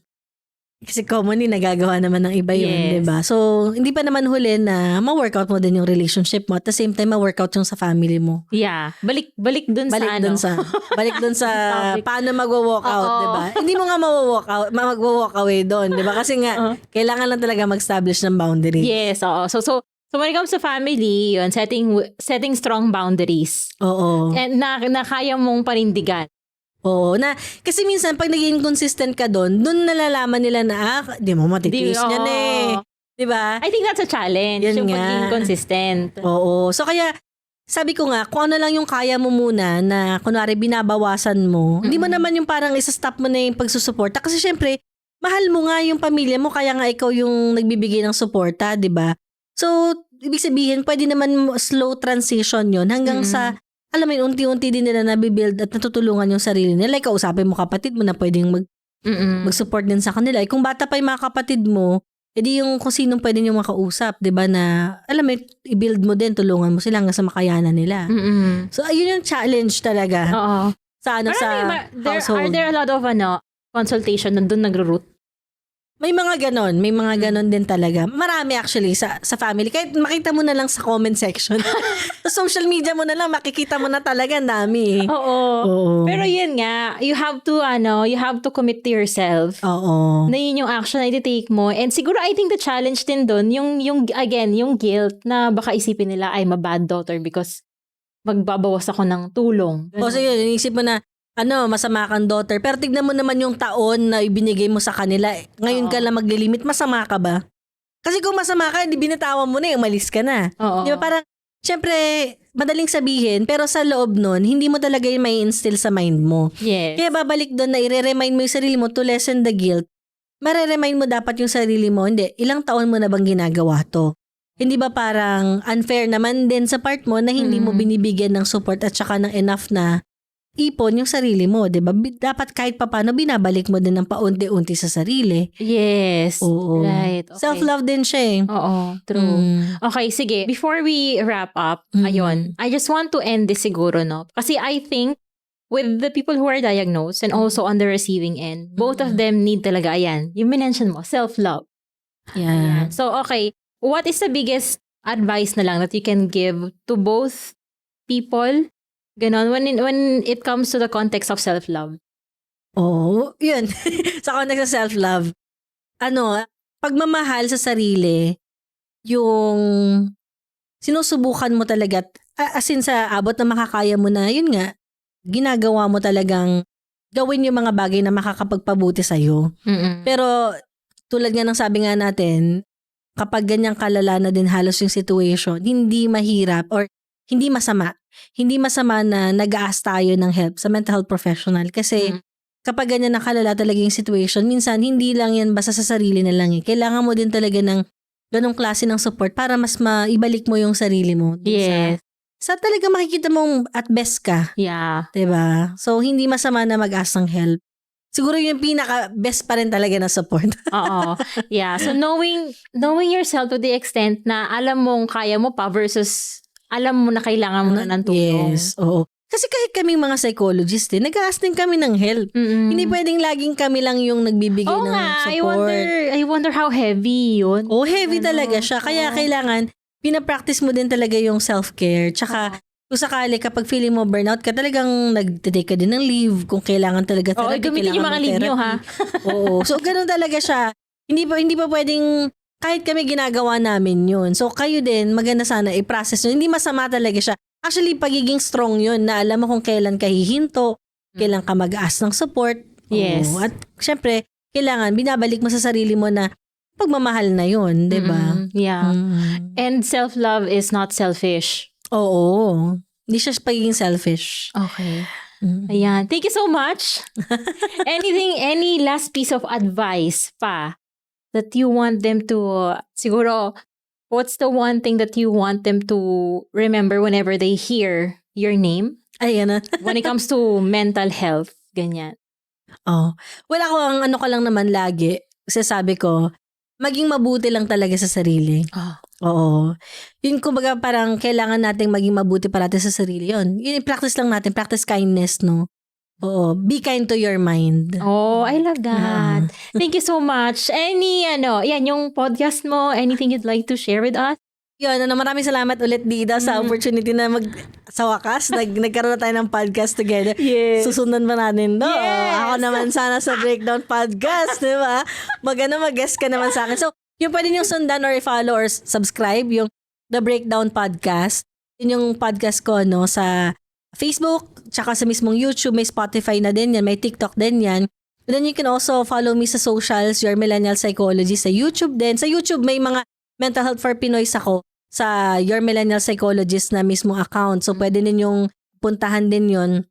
B: kasi commonly nagagawa naman ng iba yun, diba? So, hindi pa naman huli na ma-workout mo din yung relationship mo at the same time ma-workout yung sa family mo.
A: Yeah. Balik dun sa paano mag-walk out, diba? Hindi mo nga mag-walk away doon, diba? Kasi nga, kailangan lang talaga mag-establish ng boundaries. Yes, So when it comes to family, yun, setting strong boundaries. And na kaya mong panindigan.
B: Kasi minsan pag naging consistent ka doon nalalaman nila na di mo matitiis niyan eh. Diba?
A: I think that's a challenge.
B: Yan
A: yung
B: nga.
A: pagiging consistent.
B: So kaya, sabi ko nga, kung ano lang yung kaya mo muna na kunwari binabawasan mo, hindi mo naman yung parang isa-stop mo na yung pagsusuporta. Kasi syempre, mahal mo nga yung pamilya mo, kaya nga ikaw yung nagbibigay ng suporta, diba? So, ibig sabihin, pwede naman slow transition yun hanggang sa, alam mo yun, unti-unti din nila nabibuild at natutulungan yung sarili nila. Like, kausapin mo kapatid mo na pwedeng mag-support din sa kanila. Kung bata pa yung mga kapatid mo, edi yung kung sinong pwede nyo makausap, di ba, na, alam mo, i-build mo din, tulungan mo sila hanggang sa makayanan nila. So, ayun yung challenge talaga. Sa household.
A: Are there a lot of consultation nandun nagro-root?
B: May mga ganon din talaga. Marami actually sa family. Kahit makita mo na lang sa comment section. Sa social media mo na lang, makikita mo na talaga, ang dami. Pero yun nga, you have to commit to yourself. Na yun yung action na i-take mo. And siguro I think the challenge din dun, yung guilt na baka isipin nila ay ma-bad daughter because magbabawas ako ng tulong. So yun, inisip mo na, masama kang daughter. Pero tignan mo naman yung taon na ibinigay mo sa kanila. Ngayon ka lang maglilimit, masama ka ba? Kasi kung masama ka, di binatawan mo na, umalis ka na. Di ba? Parang, syempre, madaling sabihin, pero sa loob nun, hindi mo talaga yung may instill sa mind mo.
A: Yes.
B: Kaya babalik doon na i-remind mo yung sarili mo to lessen the guilt. Mare-remind mo dapat yung sarili mo, hindi, ilang taon mo na bang ginagawa to? Hindi ba parang unfair naman din sa part mo na hindi mo binibigyan ng support at saka ng enough na ipon yung sarili mo, 'di ba? Dapat kahit papaano binabalik mo din ng paunti-unti sa sarili.
A: Yes.
B: Oo.
A: Right. Okay.
B: Self-love din siya eh.
A: Oo, true. Okay, sige. Before we wrap up, ayun, I just want to end this siguro, no? Kasi I think with the people who are diagnosed and also on the receiving end, both of them need talaga, ayan, yung mention mo, self-love.
B: Yeah.
A: Ayan. So, okay, what is the biggest advice na lang that you can give to both people? Ganon, when it comes to the context of self-love.
B: Oo, yun. Sa context sa self-love, pagmamahal sa sarili, yung sinusubukan mo talaga, as in sa abot na makakaya mo na, yun nga, ginagawa mo talagang gawin yung mga bagay na makakapagpabuti sa'yo. Pero, tulad nga ng sabi nga natin, kapag ganyang kalala na din halos yung situation, hindi mahirap or hindi masama. Hindi masama na nag-aas tayo ng help sa mental health professional kasi kapag ganyan nakalala talaga yung situation, minsan hindi lang yan basta sa sarili na lang eh. Kailangan mo din talaga ng ganong klase ng support para mas maibalik mo yung sarili mo.
A: Yes.
B: Sa talaga makikita mong at best ka.
A: Yeah.
B: Diba? So, hindi masama na mag-ask ng help. Siguro yung pinaka-best pa rin talaga na support.
A: Oo. Yeah. So, knowing yourself to the extent na alam mong kaya mo pa versus alam mo na kailangan mo na ng tulong.
B: Yes, oo. Kasi kahit kaming mga psychologists nag-ask din kami ng help. Hindi pwedeng laging kami lang yung nagbibigay ng support.
A: I wonder how heavy yun.
B: Oh, heavy talaga siya. Kaya kailangan, pinapractice mo din talaga yung self-care. Tsaka, kung sakali kapag feeling mo burnout ka, talagang nag-take ka din ng leave. Kung kailangan talaga therapy,
A: gamitin yung mga leave nyo, ha?
B: Oo. So, ganun talaga siya. Hindi pa pwedeng kahit kami ginagawa namin yun. So, kayo din, maganda sana i-process yun. Hindi masama talaga siya. Actually, pagiging strong yun, na alam mo kung kailan ka hihinto, kailan ka mag-ask ng support.
A: Yes.
B: At syempre, kailangan, binabalik mo sa sarili mo na pagmamahal na yun, di ba?
A: Yeah. And self-love is not selfish.
B: Oo. Hindi siya pagiging selfish.
A: Okay. Ayan. Thank you so much. Any last piece of advice pa that you want them to, siguro, what's the one thing that you want them to remember whenever they hear your name?
B: Ayan na.
A: When it comes to mental health, ganyan.
B: Oh. Well, ako, ang ano ko lang naman lagi, sasabi ko, maging mabuti lang talaga sa sarili. Oo. Yun, kumbaga, parang kailangan nating maging mabuti parati sa sarili. Yun, practice lang natin, practice kindness, no? Oo, be kind to your mind.
A: Oh, I love that. Thank you so much. Yan yung podcast mo, anything you'd like to share with us?
B: Yun, maraming salamat ulit, Dida, sa opportunity na sa wakas, nagkaroon na tayo ng podcast together.
A: Yes.
B: Susundan ba natin, no?
A: Yes.
B: Ako naman sana sa Breakdown Podcast, di ba? Mag-guest ka naman sa akin. So, yung pwede niyong sundan or i-follow or subscribe, yung The Breakdown Podcast. Yun yung podcast ko, no, sa Facebook, tsaka sa mismong YouTube, may Spotify na din yan, may TikTok din yan. And then you can also follow me sa socials, Your Millennial Psychology, sa YouTube din. Sa YouTube, may mga Mental Health for Pinoys ako sa Your Millennial Psychologist na mismong account. So, pwede ninyong puntahan din yon.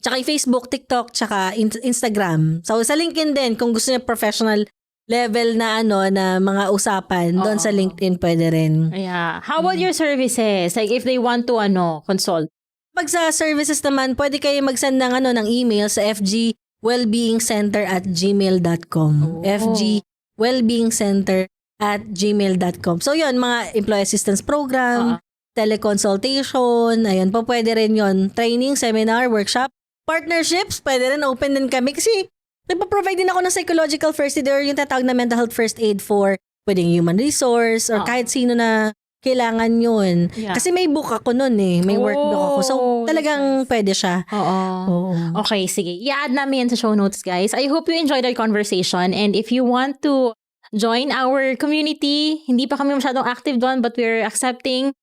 B: Tsaka yung Facebook, TikTok, tsaka Instagram. So, sa LinkedIn din, kung gusto niyo professional level na na mga usapan, doon sa LinkedIn pwede rin.
A: Yeah. How about your services? Like, if they want to, consult?
B: Pag sa services naman, pwede kayo mag-send ng email sa fgwellbeingcenter@gmail.com. fgwellbeingcenter@gmail.com. So yun, mga employee assistance program, teleconsultation, ayun po, pwede rin yun. Training, seminar, workshop, partnerships, pwede rin, open din kami. Kasi nagpa-provide din ako ng psychological first aid or yung tatawag na mental health first aid for pwedeng human resource or kahit sino na kailangan yun.
A: Yeah.
B: Kasi may book ako nun may workbook ako. So, talagang pwede siya.
A: Oo. Okay, sige. I-add namin yan sa show notes, guys. I hope you enjoyed our conversation. And if you want to join our community, hindi pa kami masyadong active doon, but we're accepting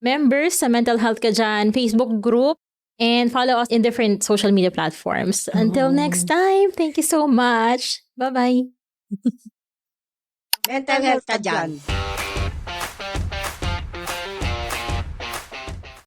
A: members sa Mental Health Ka Dyan Facebook group and follow us in different social media platforms. Until next time, thank you so much. Bye-bye.
C: Mental health ka dyan.